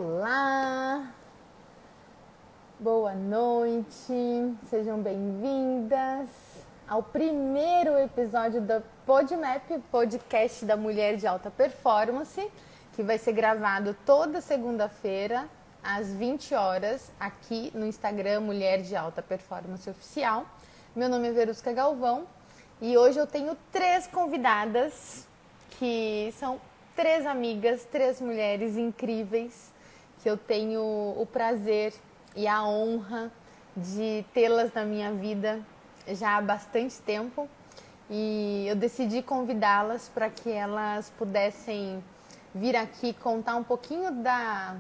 Olá, boa noite, sejam bem-vindas ao primeiro episódio do PodMap, podcast da Mulher de Alta Performance, que vai ser gravado toda segunda-feira, às 20 horas, aqui no Instagram Mulher de Alta Performance Oficial. Meu nome é Verusca Galvão e hoje eu tenho 3 convidadas que são 3 amigas, 3 mulheres incríveis que eu tenho o prazer e a honra de tê-las na minha vida já há bastante tempo. E eu decidi convidá-las para que elas pudessem vir aqui contar um pouquinho da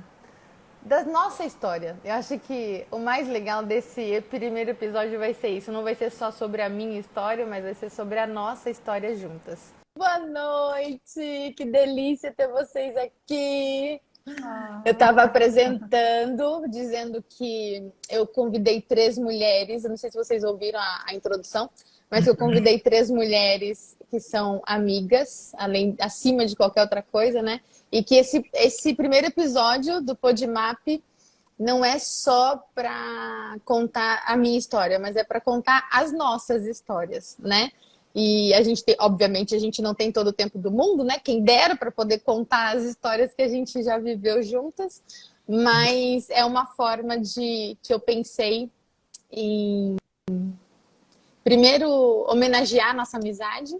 nossa história. Eu acho que o mais legal desse primeiro episódio vai ser isso. Não vai ser só sobre a minha história, mas vai ser sobre a nossa história juntas. Boa noite! Que delícia ter vocês aqui! Eu estava apresentando, dizendo que eu convidei 3 mulheres, eu não sei se vocês ouviram a introdução, mas eu convidei 3 mulheres que são amigas, acima de qualquer outra coisa, né? E que esse primeiro episódio do PodMap não é só para contar a minha história, mas é para contar as nossas histórias, né? E a gente tem, obviamente, a gente não tem todo o tempo do mundo, né? Quem dera para poder contar as histórias que a gente já viveu juntas, mas é uma forma que eu pensei em primeiro homenagear a nossa amizade.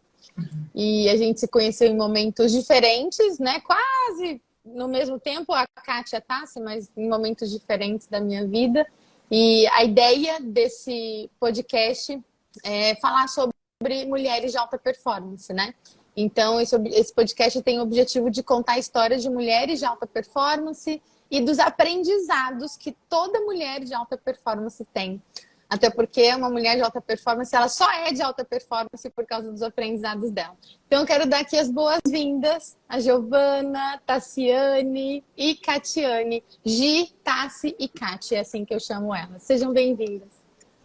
E a gente se conheceu em momentos diferentes, né? Quase no mesmo tempo, a Kátia Tassi, mas em momentos diferentes da minha vida. E a ideia desse podcast é falar sobre mulheres de alta performance, né? Então, esse podcast tem o objetivo de contar histórias de mulheres de alta performance e dos aprendizados que toda mulher de alta performance tem. Até porque uma mulher de alta performance, ela só é de alta performance por causa dos aprendizados dela. Então, eu quero dar aqui as boas-vindas a Giovana, Tassiane e Catiane. Gi, Tassi e Cati, é assim que eu chamo elas. Sejam bem-vindas.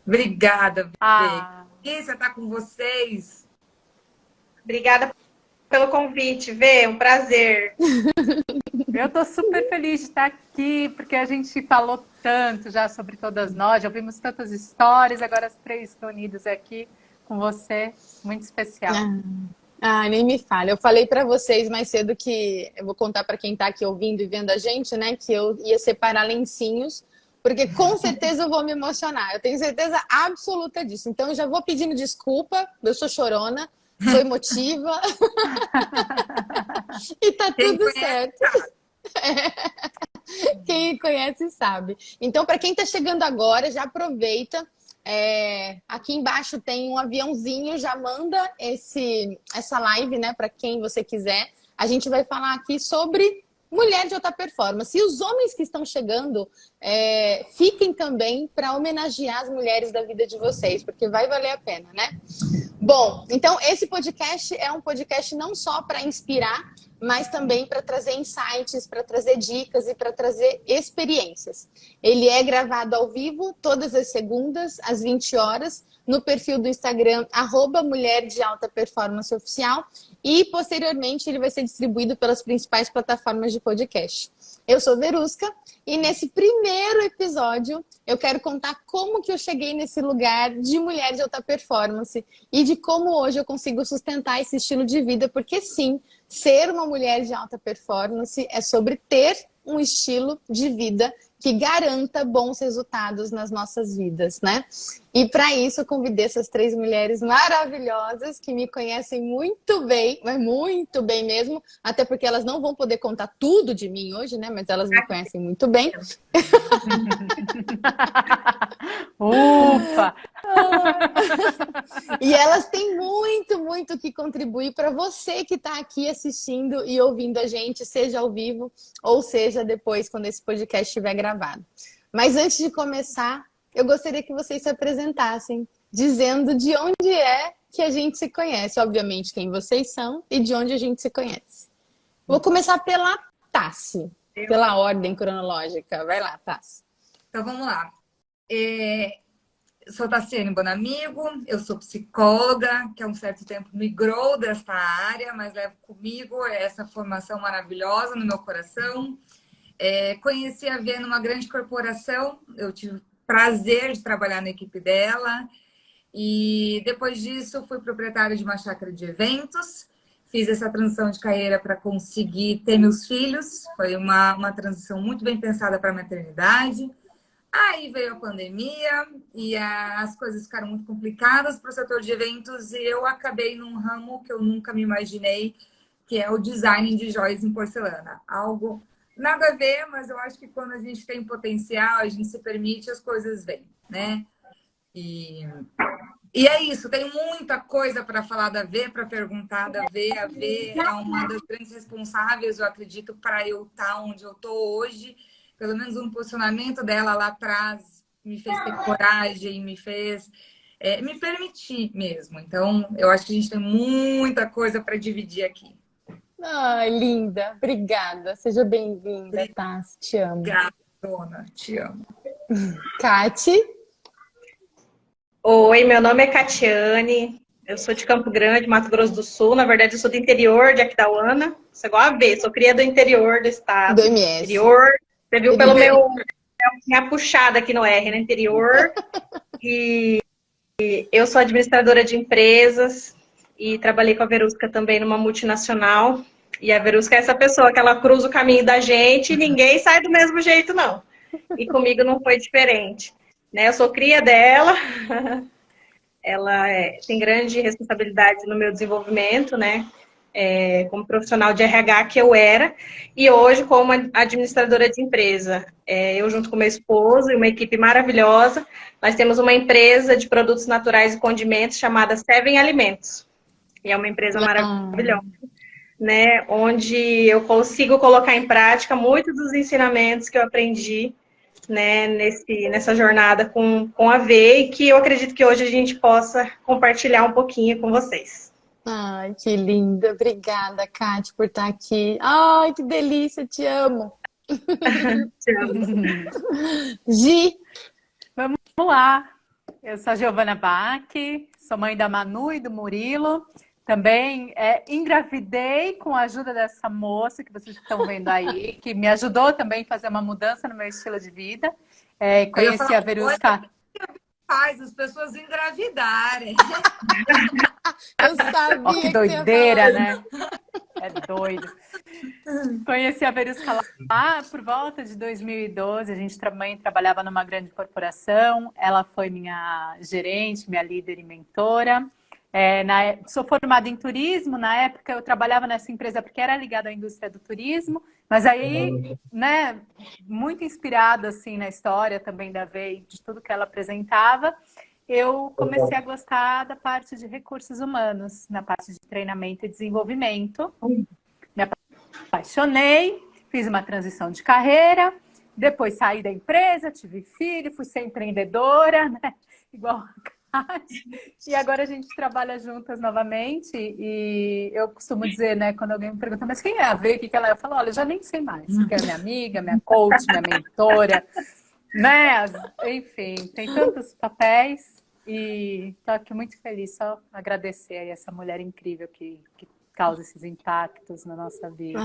Obrigada, Bê. Delícia estar com vocês. Obrigada pelo convite, Vê, um prazer. Eu estou super feliz de estar aqui, porque a gente falou tanto já sobre todas nós, já ouvimos tantas histórias, agora as 3 reunidas aqui com você, muito especial. Nem me fale. Eu falei para vocês mais cedo que eu vou contar para quem está aqui ouvindo e vendo a gente, né, que eu ia separar lencinhos, porque com certeza eu vou me emocionar. Eu tenho certeza absoluta disso. Então eu já vou pedindo desculpa, eu sou chorona, sou emotiva. E tá tudo certo. Quem me conhece sabe. Então, para quem está chegando agora, já aproveita. Aqui embaixo tem um aviãozinho, já manda essa live, né, para quem você quiser. A gente vai falar aqui sobre mulher de alta performance. E os homens que estão chegando, fiquem também para homenagear as mulheres da vida de vocês, porque vai valer a pena, né? Bom, então esse podcast é um podcast não só para inspirar, mas também para trazer insights, para trazer dicas e para trazer experiências. Ele é gravado ao vivo todas as segundas, às 20 horas, no perfil do Instagram, @Mulher de Alta Performance Oficial, e posteriormente ele vai ser distribuído pelas principais plataformas de podcast. Eu sou Verusca e nesse primeiro episódio eu quero contar como que eu cheguei nesse lugar de mulher de alta performance e de como hoje eu consigo sustentar esse estilo de vida, porque sim, ser uma mulher de alta performance é sobre ter um estilo de vida que garanta bons resultados nas nossas vidas, né? E para isso eu convidei essas 3 mulheres maravilhosas que me conhecem muito bem, mas muito bem mesmo, até porque elas não vão poder contar tudo de mim hoje, né? Mas elas me conhecem muito bem. Ufa! E elas têm muito, muito que contribuir para você que está aqui assistindo e ouvindo a gente, seja ao vivo ou seja depois, quando esse podcast estiver gravado. Mas antes de começar, eu gostaria que vocês se apresentassem, dizendo de onde é que a gente se conhece, obviamente quem vocês são e de onde a gente se conhece. Vou começar pela Tassi, pela ordem cronológica. Vai lá, Tassi. Então, vamos lá. Eu sou Tassiane Bonamigo, eu sou psicóloga, que há um certo tempo migrou desta área, mas levo comigo essa formação maravilhosa no meu coração. Conheci a Vê numa grande corporação, eu tive o prazer de trabalhar na equipe dela. E depois disso, fui proprietária de uma chácara de eventos. Fiz essa transição de carreira para conseguir ter meus filhos. Foi uma transição muito bem pensada para a maternidade. Aí veio a pandemia e as coisas ficaram muito complicadas para o setor de eventos e eu acabei num ramo que eu nunca me imaginei, que é o design de joias em porcelana. Algo nada a ver, mas eu acho que quando a gente tem potencial, a gente se permite, as coisas vêm, né? E é isso, tem muita coisa para falar da V, para perguntar da V. A V é uma das grandes responsáveis, eu acredito, para eu estar onde eu estou hoje. Pelo menos um posicionamento dela lá atrás me fez ter coragem, me fez me permitir mesmo. Então, eu acho que a gente tem muita coisa para dividir aqui. Ai, linda. Obrigada. Seja bem-vinda, Tassi. Te amo. Obrigada, dona. Te amo. Cati? Oi, meu nome é Catiane, eu sou de Campo Grande, Mato Grosso do Sul. Na verdade, eu sou do interior de Aquidauana. Sou igual a V, sou cria do interior do estado. Do MS. Interior. Você viu pelo minha puxada aqui no R, no interior. E eu sou administradora de empresas e trabalhei com a Verusca também numa multinacional. E a Verusca é essa pessoa que ela cruza o caminho da gente e ninguém sai do mesmo jeito, não. E comigo não foi diferente. Né? Eu sou cria dela, ela tem grande responsabilidade no meu desenvolvimento, né? Como profissional de RH que eu era, e hoje como administradora de empresa. Eu junto com meu esposo e uma equipe maravilhosa, nós temos uma empresa de produtos naturais e condimentos chamada Seven Alimentos. E é uma empresa maravilhosa, né? Onde eu consigo colocar em prática muitos dos ensinamentos que eu aprendi, né, nessa jornada com a V, e que eu acredito que hoje a gente possa compartilhar um pouquinho com vocês. Ai, que linda. Obrigada, Cati, por estar aqui. Ai, que delícia, te amo. Te amo. Gi? Vamos lá. Eu sou a Giovana Bach, sou mãe da Manu e do Murilo. Também engravidei com a ajuda dessa moça que vocês estão vendo aí, que me ajudou também a fazer uma mudança no meu estilo de vida. Conheci a Verusca. Faz as pessoas engravidarem. Eu sabia. Ó, que doideira, né? É doido. Conheci a Verusca lá por volta de 2012. A gente também trabalhava numa grande corporação. Ela foi minha gerente, minha líder e mentora. Sou formada em turismo. Na época eu trabalhava nessa empresa porque era ligada à indústria do turismo, mas aí, né, muito inspirada assim na história também da VEI, de tudo que ela apresentava, eu comecei a gostar da parte de recursos humanos, na parte de treinamento e desenvolvimento. Me apaixonei, fiz uma transição de carreira, depois saí da empresa, tive filho, fui ser empreendedora, né, igual a e agora a gente trabalha juntas novamente e eu costumo dizer, né, quando alguém me pergunta, mas quem é a V? O que ela é? Eu falo, olha, eu já nem sei mais, porque é minha amiga, minha coach, minha mentora, né? Enfim, tem tantos papéis e estou aqui muito feliz, só agradecer aí essa mulher incrível que causa esses impactos na nossa vida.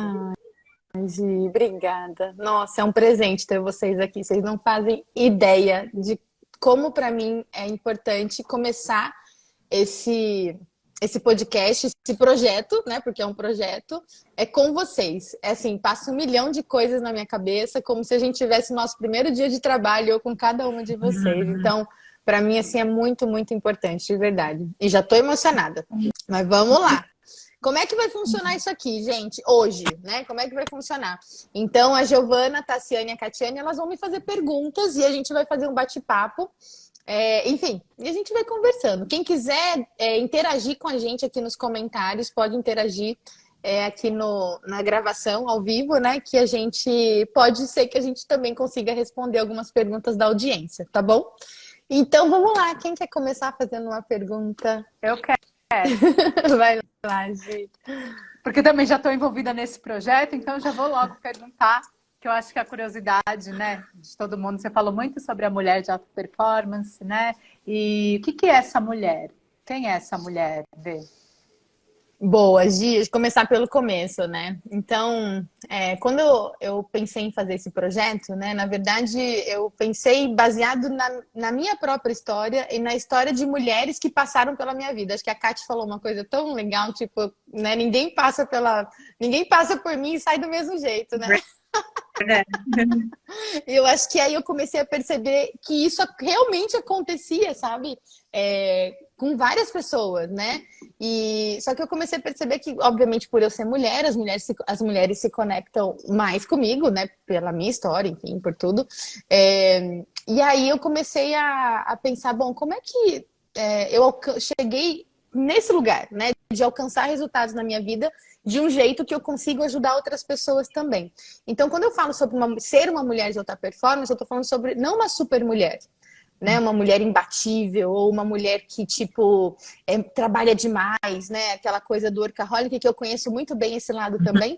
Gi, obrigada. Nossa, é um presente ter vocês aqui. Vocês não fazem ideia de como para mim é importante começar esse podcast, esse projeto, né? Porque é um projeto, com vocês. Assim, passa 1 milhão de coisas na minha cabeça, como se a gente tivesse nosso primeiro dia de trabalho eu com cada uma de vocês. Então, para mim, assim, é muito, muito importante, de verdade. E já tô emocionada. Mas vamos lá. Como é que vai funcionar isso aqui, gente, hoje, né? Como é que vai funcionar? Então, a Giovana, a Tassiane e a Catiane, elas vão me fazer perguntas e a gente vai fazer um bate-papo. Enfim, e a gente vai conversando. Quem quiser interagir com a gente aqui nos comentários, pode interagir aqui na gravação, ao vivo, né? Que a gente pode ser que a gente também consiga responder algumas perguntas da audiência, tá bom? Então, vamos lá. Quem quer começar fazendo uma pergunta? Eu quero. Vai lá, Gi. Porque também já estou envolvida nesse projeto, então eu já vou logo perguntar, que eu acho que a curiosidade, né, de todo mundo, você falou muito sobre a mulher de alta performance, né? E o que é essa mulher? Quem é essa mulher, Vê? Boa, Gi, começar pelo começo, né? Então, quando eu pensei em fazer esse projeto, né? Na verdade, eu pensei baseado na minha própria história e na história de mulheres que passaram pela minha vida. Acho que a Kate falou uma coisa tão legal, tipo, né? Ninguém passa por mim e sai do mesmo jeito, né? E eu acho que aí eu comecei a perceber que isso realmente acontecia, sabe? Com várias pessoas, né? E só que eu comecei a perceber que, obviamente, por eu ser mulher, as mulheres se conectam mais comigo, né? Pela minha história, enfim, por tudo. E aí eu comecei a pensar, bom, como é que eu cheguei nesse lugar, né? De alcançar resultados na minha vida de um jeito que eu consigo ajudar outras pessoas também. Então, quando eu falo sobre ser uma mulher de alta performance, eu tô falando sobre não uma super mulher, né? Uma mulher imbatível ou uma mulher que, tipo, trabalha demais, né? Aquela coisa do workaholic, que eu conheço muito bem esse lado também,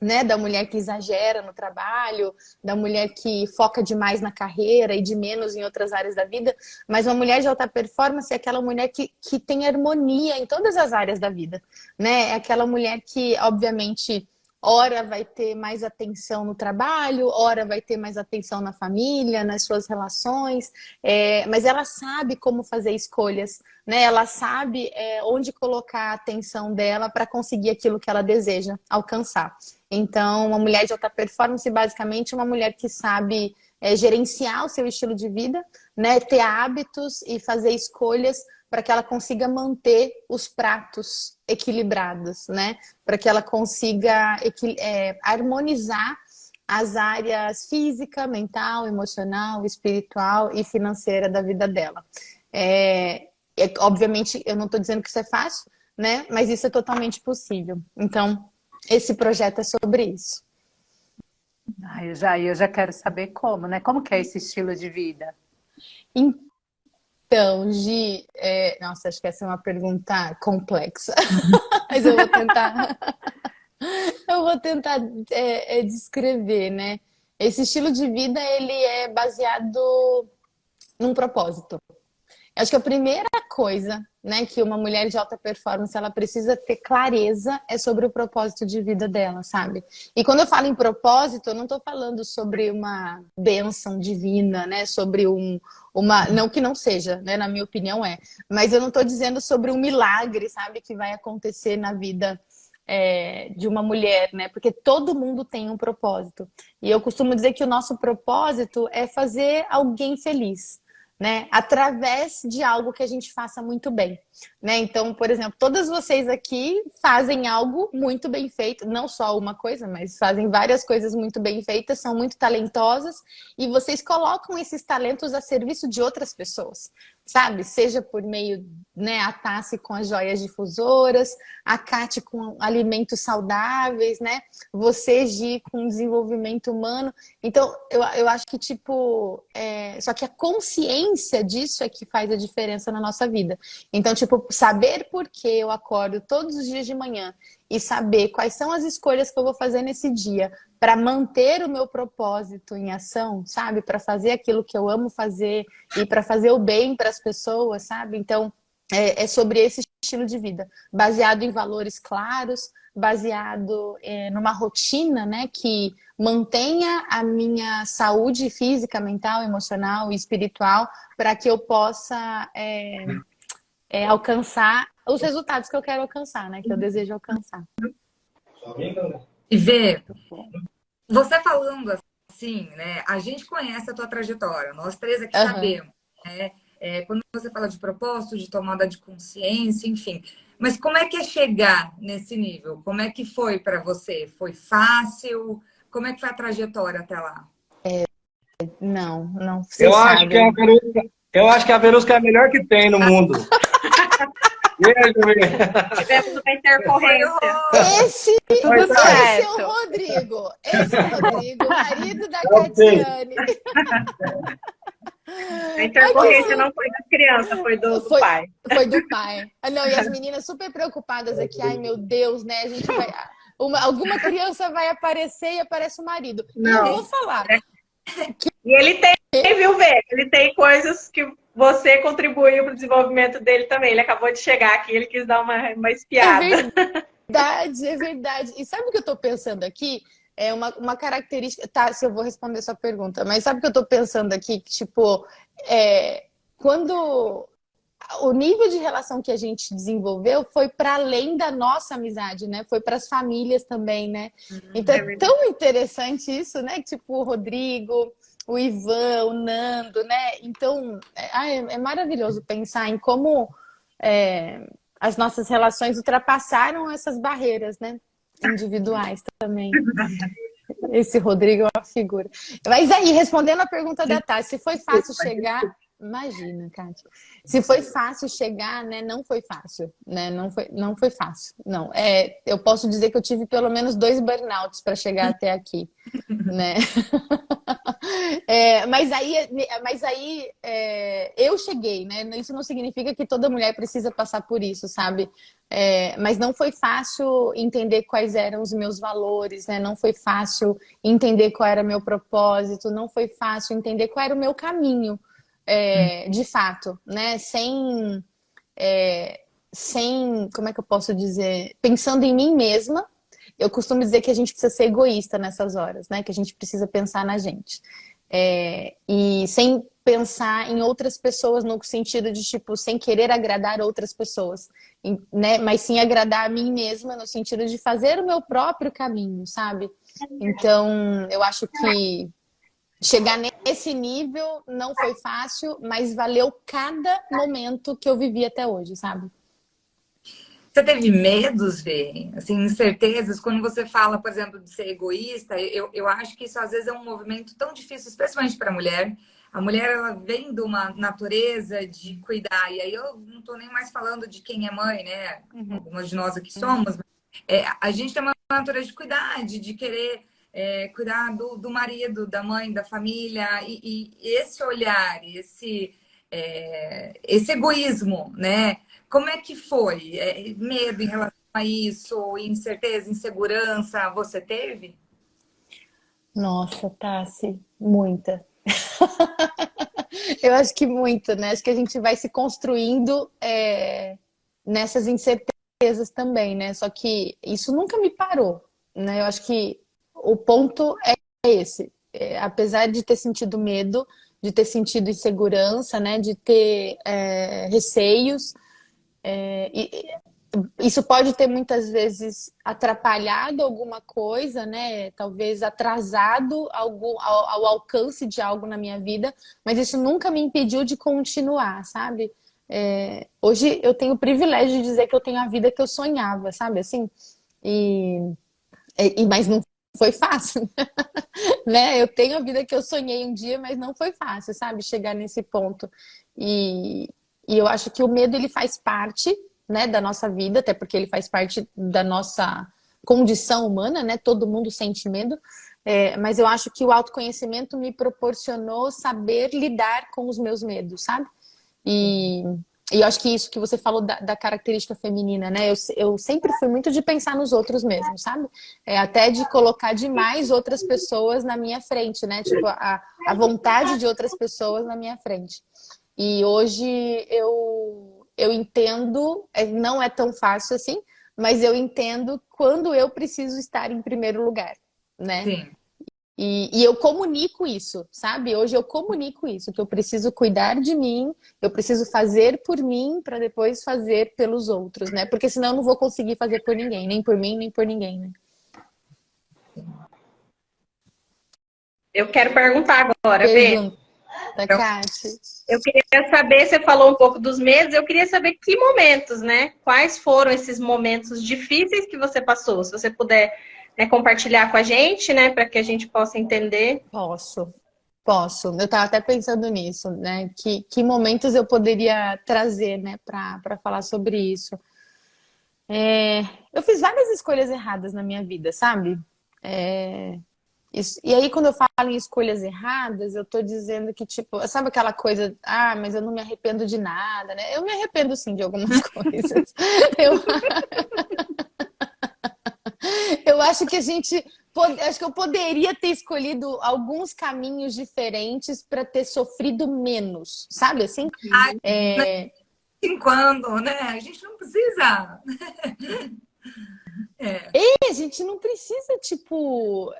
né? Da mulher que exagera no trabalho, da mulher que foca demais na carreira e de menos em outras áreas da vida. Mas uma mulher de alta performance é aquela mulher que tem harmonia em todas as áreas da vida, né? É aquela mulher que, obviamente, ora vai ter mais atenção no trabalho, ora vai ter mais atenção na família, nas suas relações, mas ela sabe como fazer escolhas, né? Ela sabe onde colocar a atenção dela para conseguir aquilo que ela deseja alcançar. Então, uma mulher de alta performance, basicamente, é uma mulher que sabe gerenciar o seu estilo de vida, né? Ter hábitos e fazer escolhas para que ela consiga manter os pratos equilibrados, né? Para que ela consiga harmonizar as áreas física, mental, emocional, espiritual e financeira da vida dela. Obviamente, eu não estou dizendo que isso é fácil, né? Mas isso é totalmente possível. Então, esse projeto é sobre isso. Eu já quero saber como, né? Como que é esse estilo de vida? Então, Gi, nossa, acho que essa é uma pergunta complexa, mas eu vou tentar descrever, né? Esse estilo de vida, ele é baseado num propósito. Eu acho que a primeira coisa, né, que uma mulher de alta performance ela precisa ter clareza é sobre o propósito de vida dela, sabe? E quando eu falo em propósito, eu não estou falando sobre uma bênção divina, né? Sobre não que não seja, né? Na minha opinião mas eu não estou dizendo sobre um milagre, sabe? Que vai acontecer na vida de uma mulher, né? Porque todo mundo tem um propósito. E eu costumo dizer que o nosso propósito é fazer alguém feliz, né? Através de algo que a gente faça muito bem, né? Então, por exemplo, todas vocês aqui fazem algo muito bem feito, não só uma coisa, mas fazem várias coisas muito bem feitas, são muito talentosas e vocês colocam esses talentos a serviço de outras pessoas, sabe? Seja por meio, né, a Tassi com as joias difusoras, a Kate com alimentos saudáveis, né? Você, Gi, com desenvolvimento humano. Então, eu acho que, tipo, só que a consciência disso é que faz a diferença na nossa vida. Então, tipo, saber por que eu acordo todos os dias de manhã e saber quais são as escolhas que eu vou fazer nesse dia para manter o meu propósito em ação, sabe? Para fazer aquilo que eu amo fazer e para fazer o bem para as pessoas, sabe? Então, é sobre esse estilo de vida, baseado em valores claros, baseado numa rotina, né, que mantenha a minha saúde física, mental, emocional e espiritual para que eu possa alcançar os resultados que eu quero alcançar, né, que eu desejo alcançar. E Vê, você falando assim, né, a gente conhece a tua trajetória, nós três aqui sabemos, né? Quando você fala de propósito, de tomada de consciência, enfim. Mas como é que é chegar nesse nível? Como é que foi para você? Foi fácil? Como é que foi a trajetória até lá? Não, eu acho que a Verusca é a melhor que tem no mundo. Tivemos uma intercorrência. Esse é o Rodrigo. Esse é o Rodrigo, marido da Catiane. A intercorrência não foi da criança, foi do pai. Foi do pai. Não, e as meninas super preocupadas aqui. Ai, meu Deus, né? A gente vai... alguma criança vai aparecer e aparece o marido. Não vou falar. E ele tem, viu, Vê? Ele tem coisas que você contribuiu para o desenvolvimento dele também. Ele acabou de chegar aqui, ele quis dar uma espiada. É verdade. E sabe o que eu tô pensando aqui? É uma característica. Tá, se eu vou responder sua pergunta, mas sabe o que eu tô pensando aqui? Que, tipo, quando o nível de relação que a gente desenvolveu foi para além da nossa amizade, né? Foi para as famílias também, né? Então é tão interessante isso, né? Tipo, o Rodrigo, o Ivan, o Nando, né? Então, é maravilhoso pensar em como as nossas relações ultrapassaram essas barreiras, né? Individuais também. Esse Rodrigo é uma figura. Mas aí, respondendo a pergunta da Tati, se foi fácil chegar... Imagina, Kátia. Se foi fácil chegar, né? Não foi fácil, né? Não foi fácil. Não. Eu posso dizer que eu tive pelo menos 2 burnouts para chegar até aqui, né? Mas aí eu cheguei, né? Isso não significa que toda mulher precisa passar por isso, sabe? Mas não foi fácil entender quais eram os meus valores, né? Não foi fácil entender qual era o meu propósito, não foi fácil entender qual era o meu caminho. De fato, né? Sem, como é que eu posso dizer? Pensando em mim mesma, eu costumo dizer que a gente precisa ser egoísta nessas horas, né? Que a gente precisa pensar na gente. E sem pensar em outras pessoas no sentido de, tipo, sem querer agradar outras pessoas, né? Mas sim agradar a mim mesma no sentido de fazer o meu próprio caminho, sabe? Então, eu acho que chegar nesse nível não foi fácil, mas valeu cada momento que eu vivi até hoje, sabe? Você teve medos, Vê? Assim, incertezas? Quando você fala, por exemplo, de ser egoísta, eu acho que isso às vezes é um movimento tão difícil, especialmente para a mulher. A mulher, ela vem de uma natureza de cuidar. E aí eu não estou nem mais falando de quem é mãe, né? Algumas de nós aqui somos. A gente tem uma natureza de cuidar, de querer cuidar do marido, da mãe, da família. E esse olhar, esse egoísmo, né? Como é que foi? Medo em relação a isso? Incerteza, insegurança, você teve? Nossa, Tassi, muita. Eu acho que muita, né? Acho que a gente vai se construindo nessas incertezas também, né? Só que isso nunca me parou, né? Eu acho que o ponto é esse. Apesar de ter sentido medo, de ter sentido insegurança, né? De ter receios, isso pode ter muitas vezes atrapalhado alguma coisa, né? Talvez atrasado ao alcance de algo na minha vida, mas isso nunca me impediu de continuar, sabe? Hoje eu tenho o privilégio de dizer que eu tenho a vida que eu sonhava, sabe? Assim, mas não foi fácil, né? Eu tenho a vida que eu sonhei um dia, mas não foi fácil, sabe? Chegar nesse ponto. E eu acho que o medo, ele faz parte, né, da nossa vida, até porque ele faz parte da nossa condição humana, né? Todo mundo sente medo. Mas eu acho que o autoconhecimento me proporcionou saber lidar com os meus medos, sabe? E eu acho que isso que você falou da característica feminina, né? Eu sempre fui muito de pensar nos outros mesmo, sabe? Até de colocar demais outras pessoas na minha frente, né? Tipo, a vontade de outras pessoas na minha frente. E hoje eu entendo, não é tão fácil assim, mas eu entendo quando eu preciso estar em primeiro lugar, né? Sim. E eu comunico isso, sabe? Hoje eu comunico isso, que eu preciso cuidar de mim, eu preciso fazer por mim para depois fazer pelos outros, né? Porque senão eu não vou conseguir fazer por ninguém, nem por mim, nem por ninguém, né? Eu quero perguntar agora, Bê. Kátia. Eu queria saber, você falou um pouco dos medos, eu queria saber que momentos, né? Quais foram esses momentos difíceis que você passou? Se você puder, né, compartilhar com a gente, né? Para que a gente possa entender. Posso. Eu estava até pensando nisso, né? Que momentos eu poderia trazer, né, para falar sobre isso. Eu fiz várias escolhas erradas na minha vida, sabe? E aí, quando eu falo em escolhas erradas, eu tô dizendo que, tipo, sabe aquela coisa, mas eu não me arrependo de nada, né? Eu me arrependo, sim, de algumas coisas. Eu acho que a gente acho que eu poderia ter escolhido alguns caminhos diferentes para ter sofrido menos, sabe assim? Ai, de vez em quando, né? A gente não precisa. A gente não precisa, tipo,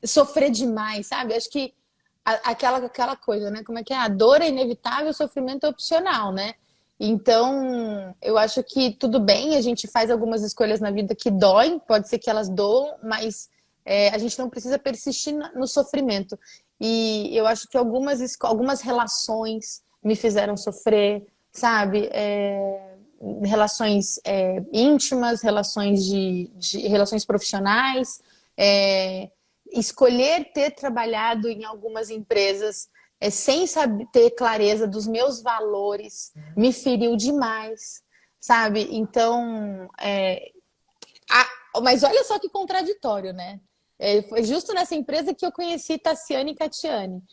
sofrer demais, sabe? Acho que aquela coisa, né? Como é que é? A dor é inevitável, o sofrimento é opcional, né? Então, eu acho que tudo bem, a gente faz algumas escolhas na vida que doem, pode ser que elas doam, mas a gente não precisa persistir no sofrimento. E eu acho que algumas relações me fizeram sofrer, sabe? Relações íntimas, relações profissionais, escolher ter trabalhado em algumas empresas sem saber ter clareza dos meus valores me feriu demais, sabe? Então, mas olha só que contraditório, né? Foi justo nessa empresa que eu conheci Tassiane e Catiane.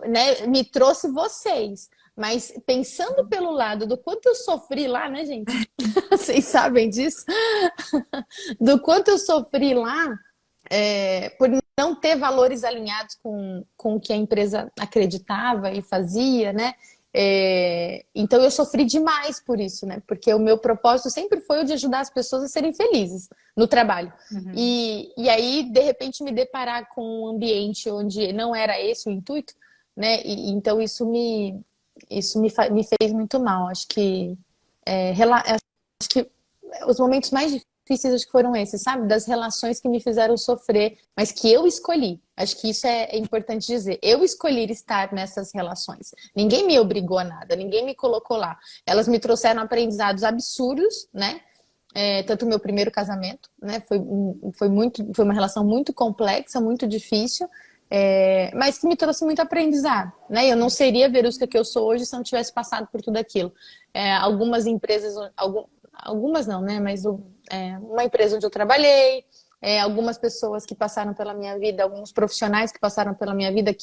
Né, me trouxe vocês. Mas pensando pelo lado do quanto eu sofri lá, né, gente? Vocês sabem disso? Do quanto eu sofri lá, por não ter valores alinhados com o que a empresa acreditava e fazia, né? Então eu sofri demais por isso, né? Porque o meu propósito sempre foi o de ajudar as pessoas a serem felizes no trabalho. Uhum. E aí, de repente, me deparar com um ambiente onde não era esse o intuito, né? Então isso me fez muito mal. Acho que os momentos mais difíceis acho que foram esses, sabe? Das relações que me fizeram sofrer, mas que eu escolhi. Acho que isso é importante dizer. Eu escolhi estar nessas relações. Ninguém me obrigou a nada, ninguém me colocou lá. Elas me trouxeram aprendizados absurdos, né? Tanto o meu primeiro casamento, né? Foi uma relação muito complexa, muito difícil, mas que me trouxe muito aprendizado, né? Eu não seria a Verusca que eu sou hoje se eu não tivesse passado por tudo aquilo. Algumas empresas, algumas não, né? Mas uma empresa onde eu trabalhei, algumas pessoas que passaram pela minha vida, alguns profissionais que passaram pela minha vida,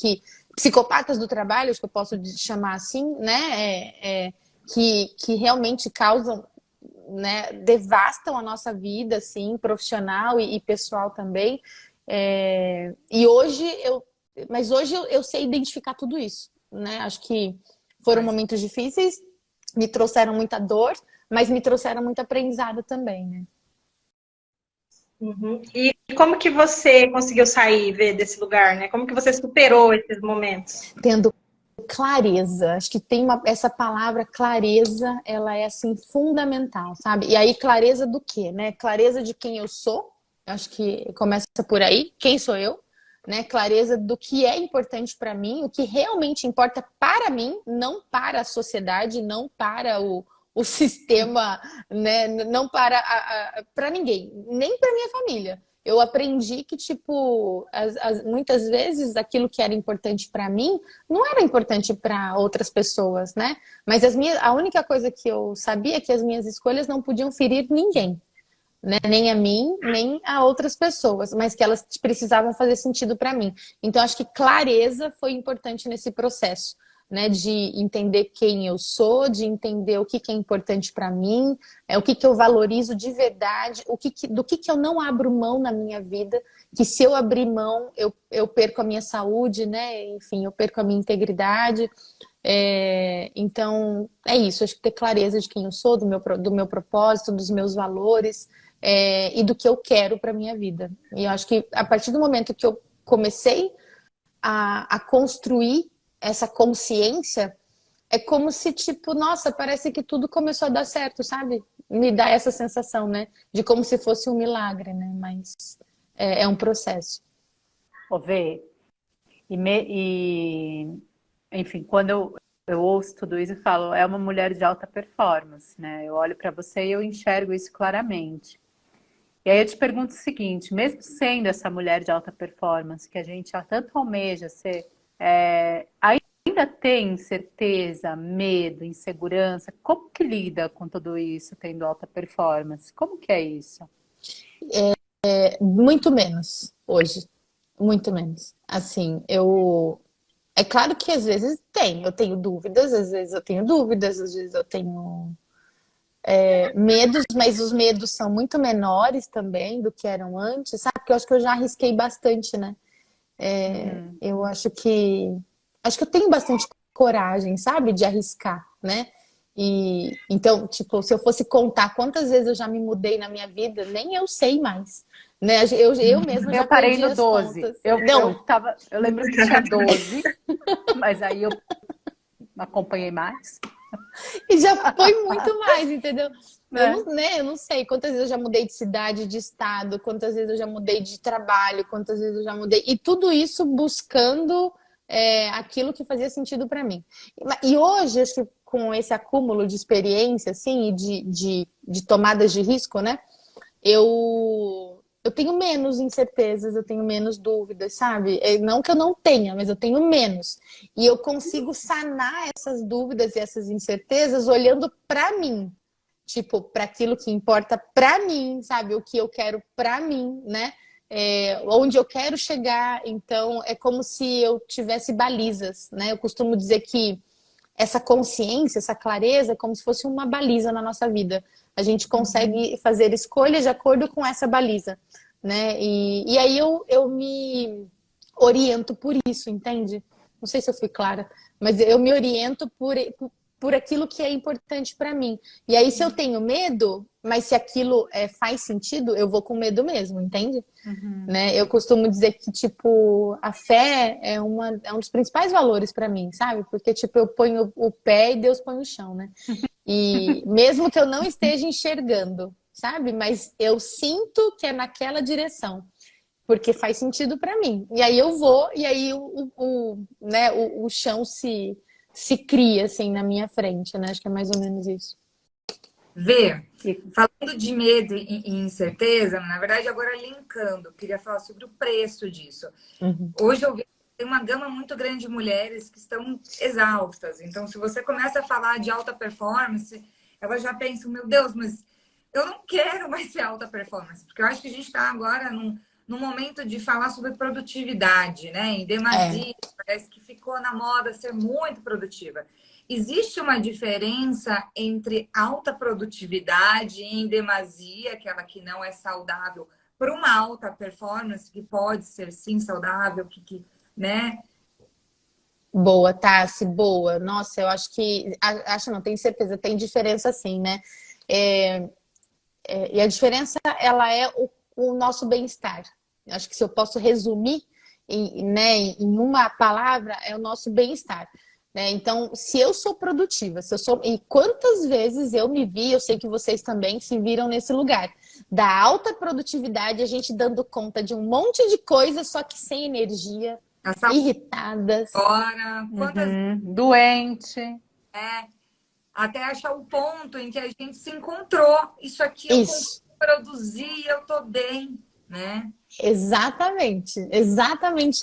psicopatas do trabalho, acho que eu posso chamar assim, né? Que realmente causam, né? Devastam a nossa vida, assim, profissional e pessoal também. E mas hoje eu sei identificar tudo isso, né? Acho que foram momentos difíceis, me trouxeram muita dor, mas me trouxeram muito aprendizado também, né? Uhum. E como que você conseguiu sair, desse lugar, né? Como que você superou esses momentos? Tendo clareza, acho que essa palavra clareza, ela é assim fundamental, sabe? E aí clareza do quê, né? Clareza de quem eu sou, acho que começa por aí, quem sou eu, né? Clareza do que é importante para mim, o que realmente importa para mim, não para a sociedade, não para o sistema, né? Não para ninguém, nem para minha família. Eu aprendi que, tipo, muitas vezes aquilo que era importante para mim não era importante para outras pessoas, né? Mas a única coisa que eu sabia é que as minhas escolhas não podiam ferir ninguém, né? Nem a mim, nem a outras pessoas, mas que elas precisavam fazer sentido para mim. Então, acho que clareza foi importante nesse processo, né? De entender quem eu sou, de entender o que é importante para mim, o que eu valorizo de verdade, do que eu não abro mão na minha vida, que se eu abrir mão, eu perco a minha saúde, né? Enfim, eu perco a minha integridade. Então, é isso. Acho que ter clareza de quem eu sou, do meu propósito, dos meus valores, e do que eu quero para minha vida. E eu acho que a partir do momento que eu comecei a construir essa consciência, é como se, tipo, nossa, parece que tudo começou a dar certo, sabe? Me dá essa sensação, né? De como se fosse um milagre, né? Mas é um processo. Ô, Vê, enfim, quando eu ouço tudo isso, eu falo, é uma mulher de alta performance, né? Eu olho para você e eu enxergo isso claramente. E aí eu te pergunto o seguinte, mesmo sendo essa mulher de alta performance, que a gente tanto almeja ser, ainda tem incerteza, medo, insegurança? Como que lida com tudo isso, tendo alta performance? Como que é isso? Muito menos hoje. Muito menos. Assim, é claro que às vezes eu tenho dúvidas, às vezes eu tenho dúvidas, às vezes eu tenho medos, mas os medos são muito menores também do que eram antes, sabe? Porque eu acho que eu já arrisquei bastante, né? Eu acho que eu tenho bastante coragem, sabe? De arriscar, né? E então, tipo, se eu fosse contar quantas vezes eu já me mudei na minha vida, nem eu sei mais, né? Eu mesma já Eu parei perdi no as 12. contas. Eu Não, lembro que tinha 12, mas aí eu acompanhei mais. e já foi muito mais, entendeu? Eu Né? não, né, eu não sei quantas vezes eu já mudei de cidade, de estado, quantas vezes eu já mudei de trabalho, quantas vezes eu já mudei. E tudo isso buscando aquilo que fazia sentido para mim. E hoje, acho que com esse acúmulo de experiência, assim, e de tomadas de risco, né? Eu tenho menos incertezas, eu tenho menos dúvidas, sabe? Não que eu não tenha, mas eu tenho menos. E eu consigo sanar essas dúvidas e essas incertezas olhando para mim, tipo, para aquilo que importa para mim, sabe? O que eu quero para mim, né? Onde eu quero chegar. Então, é como se eu tivesse balizas, né? Eu costumo dizer que essa consciência, essa clareza, é como se fosse uma baliza na nossa vida. A gente consegue fazer escolhas de acordo com essa baliza, né? E aí eu me oriento por isso, entende? Não sei se eu fui clara, mas eu me oriento por aquilo que é importante para mim. E aí, se eu tenho medo, mas se aquilo faz sentido, eu vou com medo mesmo, entende? Né? Eu costumo dizer que, tipo, a fé é um dos principais valores para mim, sabe? Porque, tipo, eu ponho o pé e Deus põe o chão, né? E mesmo que eu não esteja enxergando, sabe? Mas eu sinto que é naquela direção, porque faz sentido para mim. E aí eu vou, e aí né, o chão se cria, assim, na minha frente, né? Acho que é mais ou menos isso. Vê, falando de medo e incerteza, na verdade, agora linkando, eu queria falar sobre o preço disso. Hoje eu vejo que tem uma gama muito grande de mulheres que estão exaustas. Então, se você começa a falar de alta performance, elas já pensam, meu Deus, mas eu não quero mais ser alta performance. Porque eu acho que a gente está agora num momento de falar sobre produtividade, né? Em demasia, parece que ficou na moda ser muito produtiva. Existe uma diferença entre alta produtividade e em demasia, aquela que não é saudável, para uma alta performance, que pode ser sim saudável, né? Boa, Tassi, boa. Nossa, eu acho que. Acho não, tenho certeza, tem diferença sim, né? E a diferença, ela é o nosso bem-estar. Acho que se eu posso resumir né, em uma palavra, é o nosso bem-estar. Né? Então, se eu sou produtiva, se eu sou. E quantas vezes eu me vi, eu sei que vocês também se viram nesse lugar. Da alta produtividade, a gente dando conta de um monte de coisa, só que sem energia, Essa irritadas. hora, quantas Doente. até achar o ponto em que a gente se encontrou. Isso aqui eu Isso. consigo produzir, eu tô bem, né? Exatamente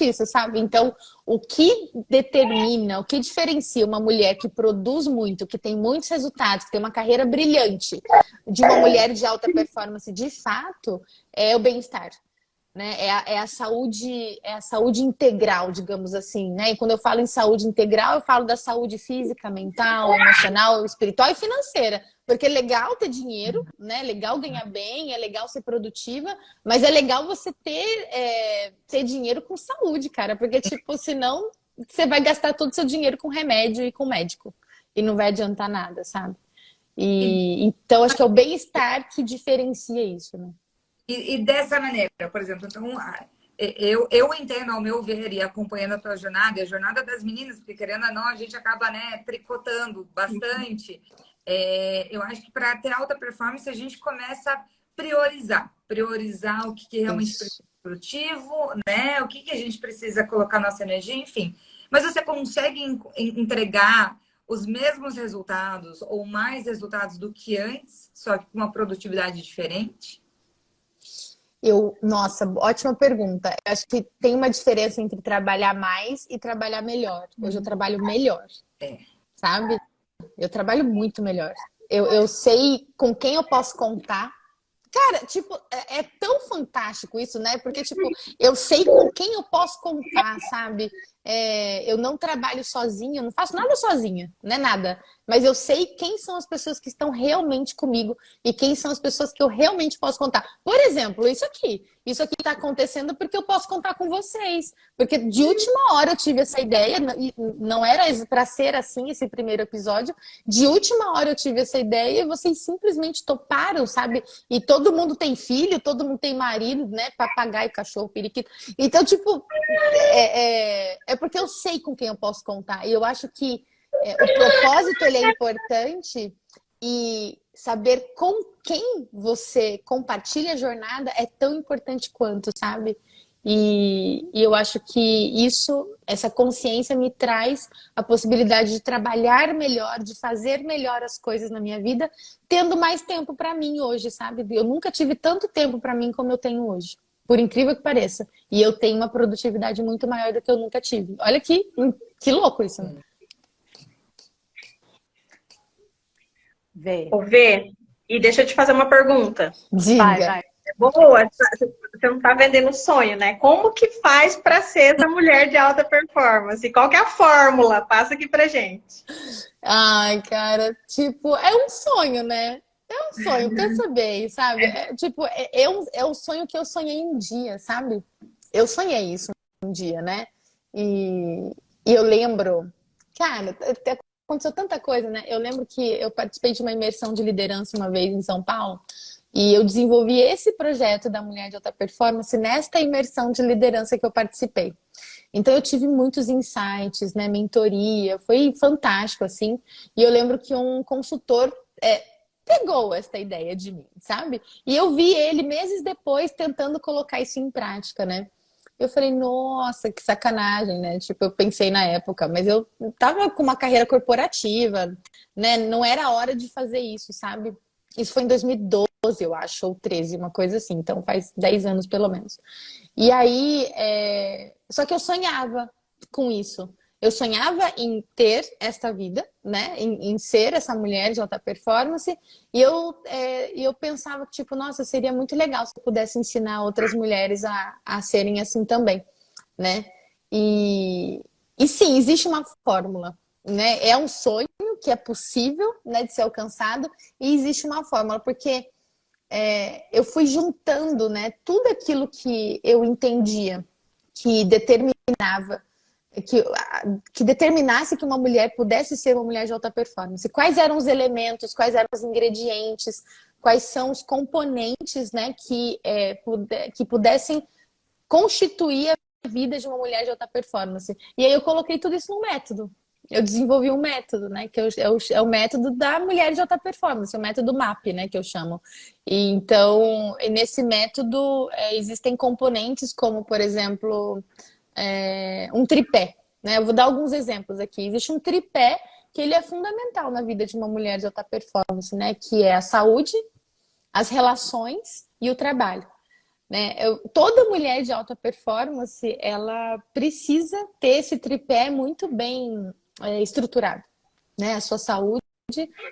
isso, sabe? Então, o que determina, o que diferencia uma mulher que produz muito, que tem muitos resultados, que tem uma carreira brilhante, de uma mulher de alta performance de fato, é o bem-estar. Né? É a saúde integral, digamos assim, né? E quando eu falo em saúde integral, eu falo da saúde física, mental, emocional, espiritual e financeira. Porque é legal ter dinheiro, né? É legal ganhar bem, é legal ser produtiva, mas é legal você ter dinheiro com saúde, cara. Porque, tipo, senão você vai gastar todo o seu dinheiro com remédio e com médico. E não vai adiantar nada, sabe? Então, acho que é o bem-estar que diferencia isso, né? E dessa maneira, por exemplo, então, eu entendo, ao meu ver, e acompanhando a tua jornada, e a jornada das meninas, porque querendo ou não, a gente acaba, né, tricotando bastante. Eu acho que para ter alta performance, a gente começa a priorizar o que realmente precisa ser produtivo, né? O que a gente precisa colocar nossa energia, enfim. Mas você consegue entregar os mesmos resultados ou mais resultados do que antes, só que com uma produtividade diferente? Nossa, ótima pergunta. Eu acho que tem uma diferença entre trabalhar mais e trabalhar melhor. Hoje eu trabalho melhor, sabe? Eu trabalho muito melhor. Eu sei com quem eu posso contar, Cara, tipo, é tão fantástico isso, né? Porque, tipo, eu sei com quem eu posso contar, sabe? Eu não trabalho sozinha, eu não faço nada sozinha, não é nada. Mas eu sei quem são as pessoas que estão realmente comigo e quem são as pessoas que eu realmente posso contar. Por exemplo, isso aqui. Isso aqui está acontecendo porque eu posso contar com vocês. Porque de última hora eu tive essa ideia, e não era para ser assim esse primeiro episódio. De última hora eu tive essa ideia e vocês simplesmente toparam, sabe? E todo mundo tem filho, todo mundo tem marido, né? Papagaio, cachorro, periquito. Então, tipo, é porque eu sei com quem eu posso contar. E eu acho que o propósito ele é importante e saber com quem você compartilha a jornada é tão importante quanto, sabe? E eu acho que essa consciência me traz a possibilidade de trabalhar melhor, de fazer melhor as coisas na minha vida, tendo mais tempo para mim hoje, sabe? Eu nunca tive tanto tempo para mim como eu tenho hoje, por incrível que pareça. E eu tenho uma produtividade muito maior do que eu nunca tive. Olha que louco isso, né? Ô, Vê, e deixa eu te fazer uma pergunta. Diga. Vai. Boa, você não tá vendendo sonho, né? Como que faz para ser essa mulher de alta performance? Qual que é a fórmula? Passa aqui pra gente. Ai, cara, tipo, é um sonho, né? É um sonho, pensa bem, sabe? Tipo, é um sonho que eu sonhei um dia, sabe? Eu sonhei isso um dia, né? E eu lembro, cara, aconteceu tanta coisa, né? Eu lembro que eu participei de uma imersão de liderança uma vez em São Paulo e eu desenvolvi esse projeto da Mulher de Alta Performance nesta imersão de liderança que eu participei. Então eu tive muitos insights, né? Mentoria, foi fantástico, assim. E eu lembro que um consultor pegou essa ideia de mim, sabe? E eu vi ele meses depois tentando colocar isso em prática, né? Eu falei, nossa, que sacanagem, né? Tipo, eu pensei na época, mas eu tava com uma carreira corporativa, né? Não era a hora de fazer isso, sabe? Isso foi em 2012, eu acho, ou 13, uma coisa assim. Então faz 10 anos pelo menos. E aí, só que eu sonhava com isso. Eu sonhava em ter esta vida, né? Em ser essa mulher de alta performance. E eu pensava, tipo, nossa, seria muito legal se eu pudesse ensinar outras mulheres a serem assim também, né? E sim, existe uma fórmula, né? É um sonho que é possível, né, de ser alcançado. E existe uma fórmula, porque eu fui juntando, né, tudo aquilo que eu entendia que determinava que determinasse que uma mulher pudesse ser uma mulher de alta performance. Quais eram os elementos, quais eram os ingredientes, quais são os componentes, né, que pudessem constituir a vida de uma mulher de alta performance. E aí eu coloquei tudo isso num método. Eu desenvolvi um método, né? Que é o método da mulher de alta performance, o método MAP, né? Que eu chamo. E então, nesse método, existem componentes como, por exemplo, um tripé, né? Eu vou dar alguns exemplos aqui. Existe um tripé que ele é fundamental na vida de uma mulher de alta performance, né? Que é a saúde, as relações e o trabalho. Né? Toda mulher de alta performance, ela precisa ter esse tripé muito bem estruturado, né? A sua saúde,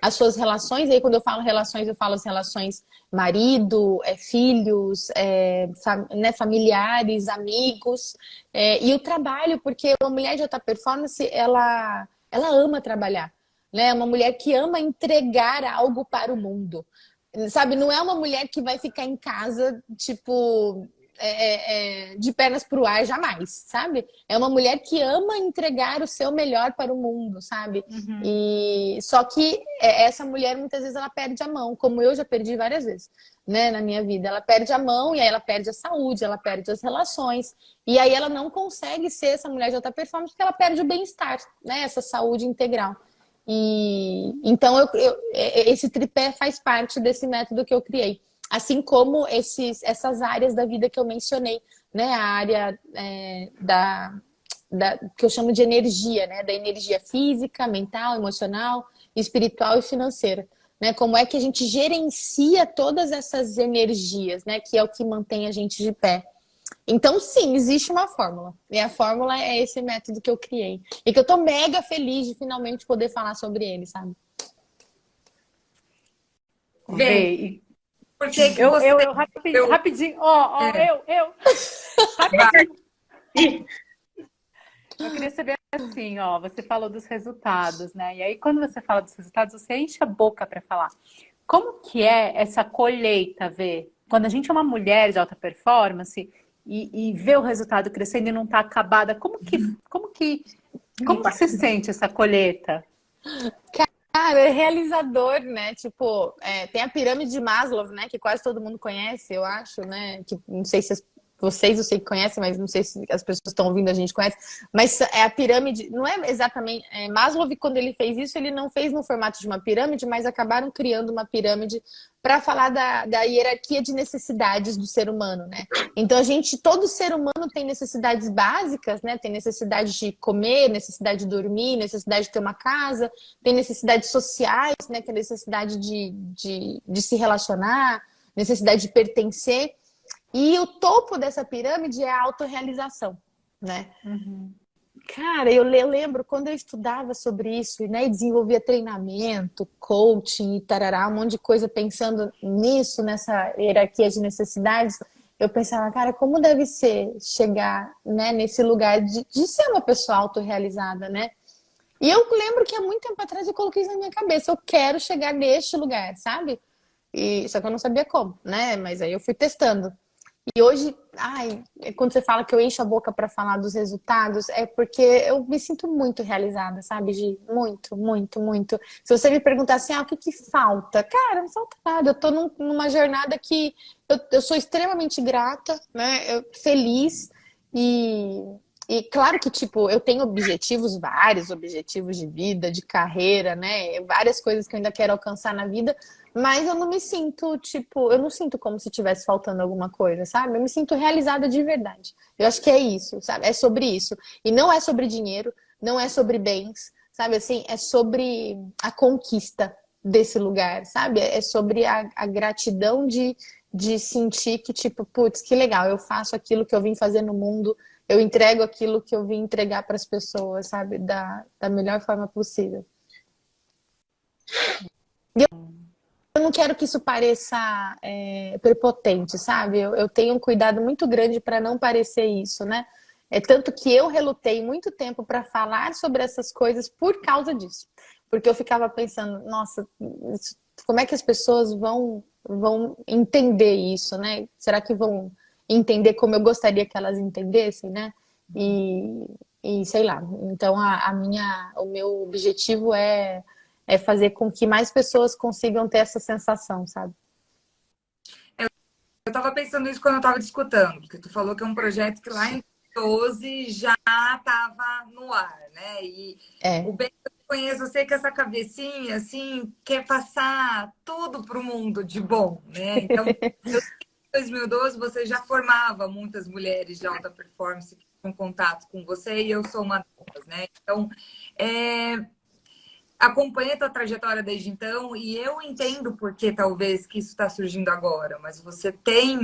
as suas relações. Aí quando eu falo relações, eu falo as relações marido, filhos, né? Familiares, amigos, e o trabalho, porque uma mulher de alta performance, ela ama trabalhar, né? Uma mulher que ama entregar algo para o mundo. Sabe, não é uma mulher que vai ficar em casa, tipo, de pernas pro ar, jamais, sabe? É uma mulher que ama entregar o seu melhor para o mundo, sabe? Uhum. E só que essa mulher, muitas vezes, ela perde a mão, como eu já perdi várias vezes, né, na minha vida. Ela perde a mão e aí ela perde a saúde, ela perde as relações. E aí ela não consegue ser essa mulher de alta performance porque ela perde o bem-estar, né? Essa saúde integral. E então esse tripé faz parte desse método que eu criei, assim como essas áreas da vida que eu mencionei, né? A área que eu chamo de energia, né? Da energia física, mental, emocional, espiritual e financeira, né? Como é que a gente gerencia todas essas energias, né? Que é o que mantém a gente de pé. Então, sim, existe uma fórmula. E a fórmula é esse método que eu criei. E que eu tô mega feliz de finalmente poder falar sobre ele, sabe? Vê, Por que que Eu, você... eu, eu rapidinho, eu- rapidinho, ó, É, vai. eu queria saber assim, ó, você falou dos resultados, né? E aí, quando você fala dos resultados, você enche a boca para falar. Como que é essa colheita, ver? Quando a gente é uma mulher de alta performance e vê o resultado crescendo e não está acabada, como que se sente essa colheita? Cara, é realizador, né? Tipo, tem a pirâmide de Maslow, né? Que quase todo mundo conhece, eu acho, né? Que não sei se vocês eu sei que conhecem, mas não sei se as pessoas que estão ouvindo a gente conhece. Mas é a pirâmide, não é exatamente. Maslow, quando ele fez isso, ele não fez no formato de uma pirâmide, mas acabaram criando uma pirâmide para falar da hierarquia de necessidades do ser humano, né? Então todo ser humano tem necessidades básicas, né? Tem necessidade de comer, necessidade de dormir, necessidade de ter uma casa, tem necessidades sociais, né? Que é a necessidade de se relacionar, necessidade de pertencer. E o topo dessa pirâmide é a autorrealização, né? Uhum. Cara, eu lembro quando eu estudava sobre isso, né, e desenvolvia treinamento, coaching e tarará, um monte de coisa pensando nisso, nessa hierarquia de necessidades, eu pensava, cara, como deve ser chegar, né, nesse lugar de ser uma pessoa autorrealizada, né? E eu lembro que há muito tempo atrás eu coloquei isso na minha cabeça, eu quero chegar neste lugar, sabe? Só que eu não sabia como, né? Mas aí eu fui testando. E hoje, quando você fala que eu encho a boca para falar dos resultados, é porque eu me sinto muito realizada, sabe, Gi? Muito, muito, muito. Se você me perguntar assim, o que que falta? Cara, não falta nada. Eu tô numa jornada que eu sou extremamente grata, né? Feliz e, e claro que, tipo, eu tenho objetivos, vários objetivos de vida, de carreira, né? Várias coisas que eu ainda quero alcançar na vida. Mas eu não me sinto, tipo, eu não sinto como se tivesse faltando alguma coisa, sabe? Eu me sinto realizada de verdade. Eu acho que é isso, sabe? É sobre isso. E não é sobre dinheiro, não é sobre bens, sabe? Assim, é sobre a conquista desse lugar, sabe? É sobre a gratidão de sentir que, tipo, putz, que legal, eu faço aquilo que eu vim fazer no mundo, eu entrego aquilo que eu vim entregar para as pessoas, sabe? Da melhor forma possível. Eu não quero que isso pareça prepotente, sabe? Eu tenho um cuidado muito grande para não parecer isso, né? É tanto que eu relutei muito tempo para falar sobre essas coisas por causa disso. Porque eu ficava pensando, nossa, como é que as pessoas vão entender isso, né? Será que vão entender como eu gostaria que elas entendessem, né? E sei lá. Então o meu objetivo é fazer com que mais pessoas consigam ter essa sensação, sabe? Eu estava pensando isso quando eu estava te escutando, porque tu falou que é um projeto que lá em 2012 já estava no ar, né? E o É, bem que eu conheço, eu sei que essa cabecinha, assim, quer passar tudo para o mundo de bom, né? Então, em 2012 você já formava muitas mulheres de alta performance que tinham contato com você e eu sou uma delas, né? Então, é, acompanhei a tua trajetória desde então e eu entendo por que talvez que isso está surgindo agora, mas você tem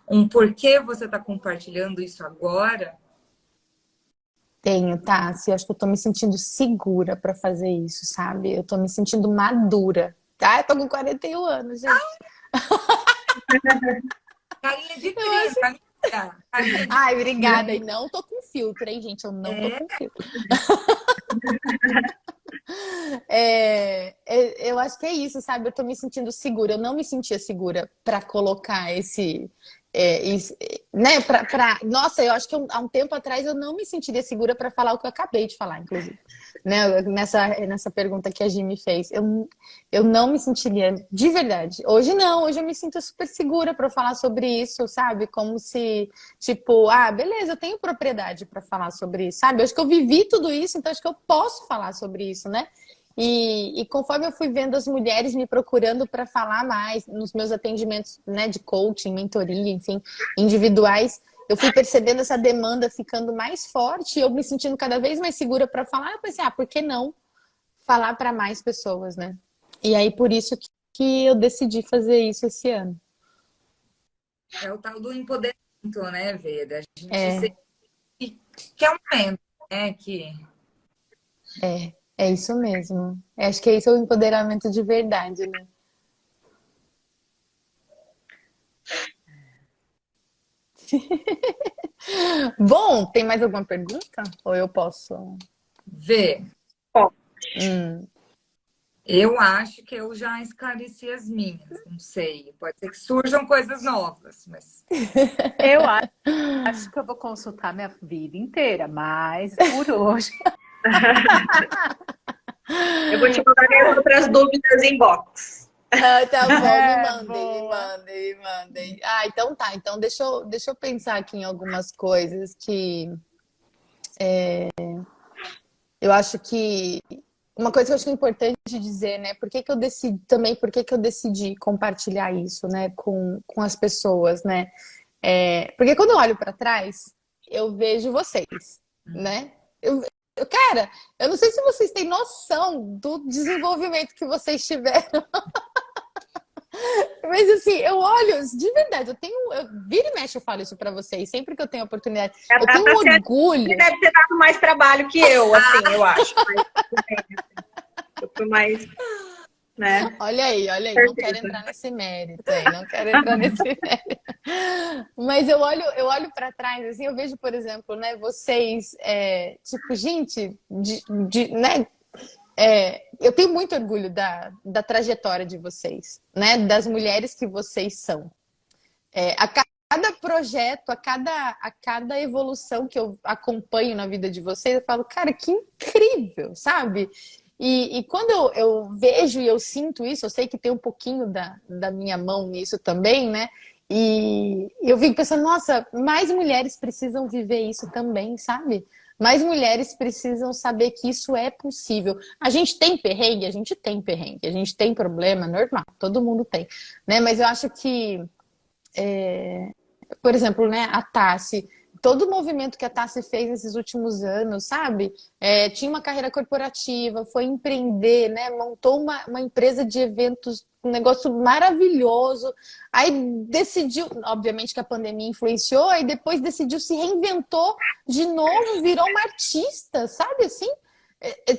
um porquê você está compartilhando isso agora? tenho, tá? Assim, acho que eu tô me sentindo segura pra fazer isso, sabe? Eu tô me sentindo madura, tá? Eu tô com 41 anos, gente. Carinha de Eu acho. 30, amiga. Carinha de Ai, obrigada. E não tô com filtro, hein, gente? Eu não tô com filtro. Eu acho que é isso, sabe? Eu tô me sentindo segura. Eu não me sentia segura para colocar né? Nossa, eu acho que há um tempo atrás eu não me sentiria segura para falar o que eu acabei de falar, inclusive. Né? Nessa pergunta que a Gi me fez. Eu não me sentiria, de verdade. Hoje não, hoje eu me sinto super segura para falar sobre isso, sabe? Como se, tipo, beleza, eu tenho propriedade para falar sobre isso, sabe? Eu acho que eu vivi tudo isso, então acho que eu posso falar sobre isso, né? E conforme eu fui vendo as mulheres me procurando para falar mais nos meus atendimentos, né, de coaching, mentoria, enfim, individuais, eu fui percebendo essa demanda ficando mais forte e eu me sentindo cada vez mais segura para falar. Eu pensei, por que não falar para mais pessoas, né? E aí por isso que eu decidi fazer isso esse ano. É o tal do empoderamento, né, Veda? A gente É, sente que é um momento, né? Que é isso mesmo. Acho que esse é o empoderamento de verdade, né? Bom, tem mais alguma pergunta? Ou eu posso? Vê, Bom, Hum. eu acho que eu já esclareci as minhas, não sei. Pode ser que surjam coisas novas, mas Eu acho que eu vou consultar minha vida inteira, mas por hoje. eu vou te mandar minhas outras dúvidas em box. Ah, tá bom, me É, mandem, me boa. mandem, me mandem. Ah, então tá. Então deixa eu pensar aqui em algumas coisas que eu acho que uma coisa que eu acho que é importante dizer, né? Por que que eu decidi compartilhar isso, né, com as pessoas, né? Porque quando eu olho para trás, eu vejo vocês, né? Cara, eu não sei se vocês têm noção do desenvolvimento que vocês tiveram. Mas assim, eu olho, de verdade, vira e mexe eu falo isso pra vocês, sempre que eu tenho oportunidade. Eu A tenho um Tassiane orgulho. deve ter dado mais trabalho que eu, assim, eu acho. Mas tudo bem, assim. Eu fui mais, né? Olha aí, não quero Certeza. entrar nesse mérito, hein? Não quero entrar nesse mérito. Mas eu olho para trás, assim, eu vejo, por exemplo, né, vocês, tipo, gente, né, eu tenho muito orgulho da trajetória de vocês, né, das mulheres que vocês são. A cada projeto, a cada evolução que eu acompanho na vida de vocês, eu falo, cara, que incrível, sabe? E quando eu vejo e eu sinto isso, eu sei que tem um pouquinho da minha mão nisso também, né? E eu fico pensando, nossa, mais mulheres precisam viver isso também, sabe? Mais mulheres precisam saber que isso é possível. A gente tem perrengue, a gente tem problema, normal, todo mundo tem, né? Mas eu acho que por exemplo, né, a Tassi, todo o movimento que a Tassi fez nesses últimos anos, sabe? Tinha uma carreira corporativa, foi empreender, né? Montou uma empresa de eventos, um negócio maravilhoso. Aí decidiu, obviamente que a pandemia influenciou, e depois decidiu, se reinventou de novo, virou uma artista, sabe assim?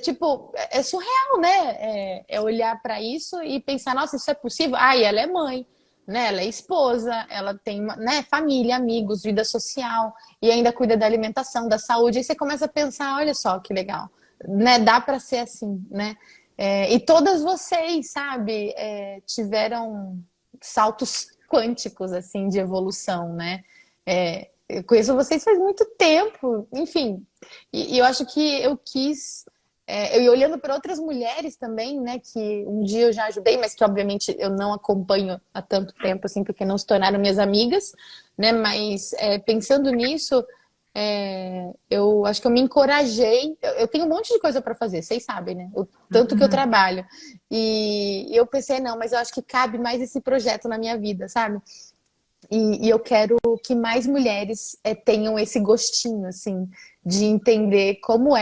Tipo, é surreal, né? É olhar para isso e pensar, nossa, isso é possível? Ah, e ela é mãe, né? Ela é esposa, ela tem uma, né, família, amigos, vida social e ainda cuida da alimentação, da saúde. Aí você começa a pensar, olha só que legal, né? Dá para ser assim, né? E todas vocês, sabe, tiveram saltos quânticos assim de evolução, né? Eu conheço vocês faz muito tempo, enfim. E eu acho que eu quis eu ia olhando para outras mulheres também, né, que um dia eu já ajudei, mas que obviamente eu não acompanho há tanto tempo, assim, porque não se tornaram minhas amigas, né, mas pensando nisso, eu acho que eu me encorajei, eu tenho um monte de coisa para fazer, vocês sabem, né, o tanto que eu trabalho, e eu pensei, não, mas eu acho que cabe mais esse projeto na minha vida, sabe? E eu quero que mais mulheres tenham esse gostinho, assim, de entender como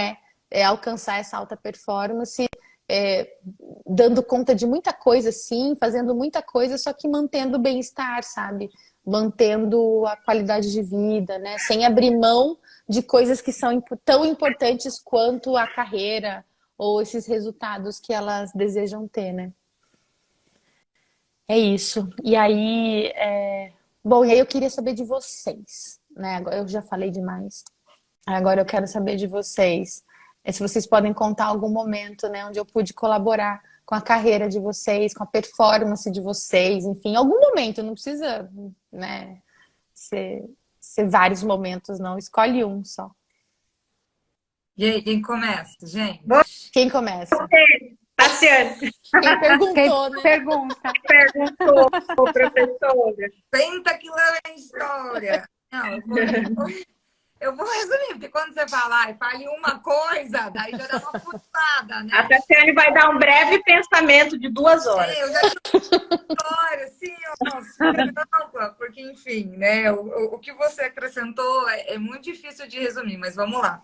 alcançar essa alta performance, é, dando conta de muita coisa, sim, fazendo muita coisa, só que mantendo o bem-estar, sabe? Mantendo a qualidade de vida, né? Sem abrir mão de coisas que são tão importantes quanto a carreira ou esses resultados que elas desejam ter, né? É isso. Bom, e aí eu queria saber de vocês, né? Agora eu já falei demais. Agora eu quero saber de vocês. Se vocês podem contar algum momento, né, onde eu pude colaborar com a carreira de vocês, com a performance de vocês, enfim, algum momento, não precisa, né, ser vários momentos, não. Escolhe um só. e aí, quem começa, Você, gente? Quem começa? Tassiane, Quem Quem perguntou, né? pergunta? perguntou, professora. Senta que lá vem história. Não, eu vou resumir, porque quando você falar e fale uma coisa, daí já dá uma fuçada, né? A Tassiane vai dar um breve pensamento de 2 horas. Eu já tinha história, assim, ó, super ampla, porque, enfim, né? O que você acrescentou é muito difícil de resumir, mas vamos lá.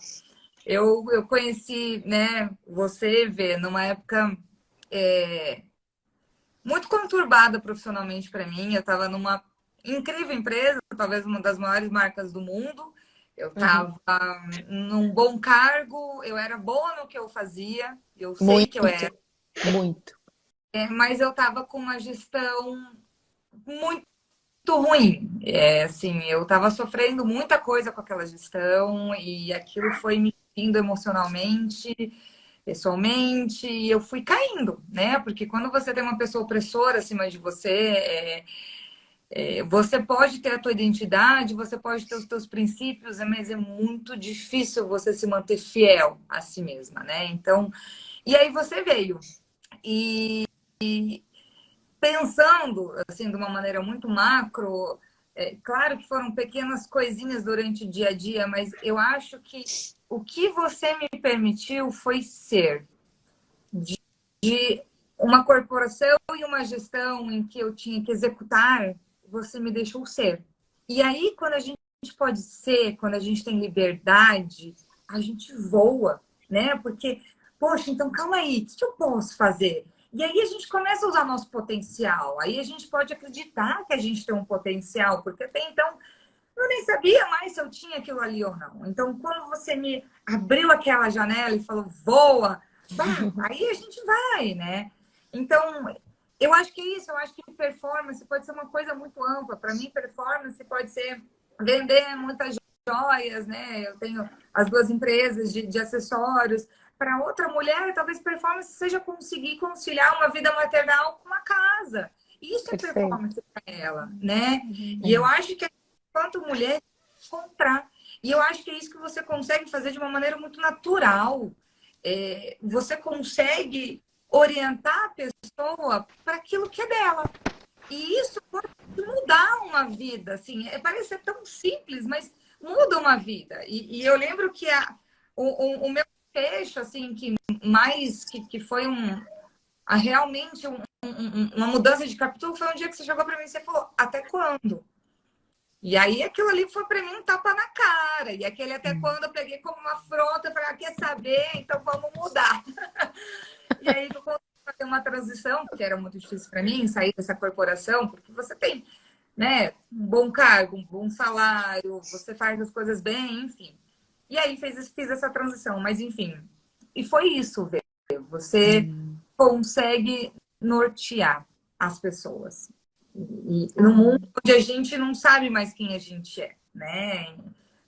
Eu conheci, né, você, Vê, numa época muito conturbada profissionalmente para mim. Eu estava numa incrível empresa, talvez uma das maiores marcas do mundo. Eu estava num bom cargo, eu era boa no que eu fazia, eu sei que eu Muito, era, muito. mas eu estava com uma gestão muito ruim. Assim, eu estava sofrendo muita coisa com aquela gestão e aquilo foi me indo emocionalmente, pessoalmente, e eu fui caindo, né? Porque quando você tem uma pessoa opressora acima de você, você pode ter a tua identidade, você pode ter os teus princípios, mas é muito difícil você se manter fiel a si mesma, né? Então, e aí você veio. E pensando, assim, de uma maneira muito macro, claro que foram pequenas coisinhas durante o dia a dia, mas eu acho que o que você me permitiu foi ser de uma corporação e uma gestão em que eu tinha que executar, você me deixou ser. E aí, quando a gente pode ser, quando a gente tem liberdade, a gente voa, né? Porque, poxa, então calma aí, o que eu posso fazer? E aí a gente começa a usar nosso potencial. Aí a gente pode acreditar que a gente tem um potencial, porque até então eu nem sabia mais se eu tinha aquilo ali ou não. Então, quando você me abriu aquela janela e falou, voa, bah, aí a gente vai, né? Então, eu acho que é isso. Eu acho que performance pode ser uma coisa muito ampla. Para mim, performance pode ser vender muitas joias, né? Eu tenho as duas empresas de acessórios. Para outra mulher, talvez performance seja conseguir conciliar uma vida maternal com uma casa. Isso é Perfeito. performance para ela, né? E eu acho que quanto mulher encontrar. E eu acho que é isso que você consegue fazer de uma maneira muito natural. Você consegue orientar a pessoa para aquilo que é dela. E isso pode mudar uma vida. Assim, parece ser tão simples, mas muda uma vida. E eu lembro que o meu fecho, assim, que foi realmente uma mudança de capítulo, foi um dia que você chegou para mim e você falou, até quando? E aí aquilo ali foi para mim um tapa na cara. E aquele até quando eu peguei como uma afronta, eu falei, quer saber? Então vamos mudar. E aí eu consegui fazer uma transição, que era muito difícil para mim, sair dessa corporação, porque você tem, né, um bom cargo, um bom salário, você faz as coisas bem, enfim. E aí fiz essa transição, mas enfim. E foi isso, velho. Você consegue nortear as pessoas. E no mundo onde a gente não sabe mais quem a gente é, né?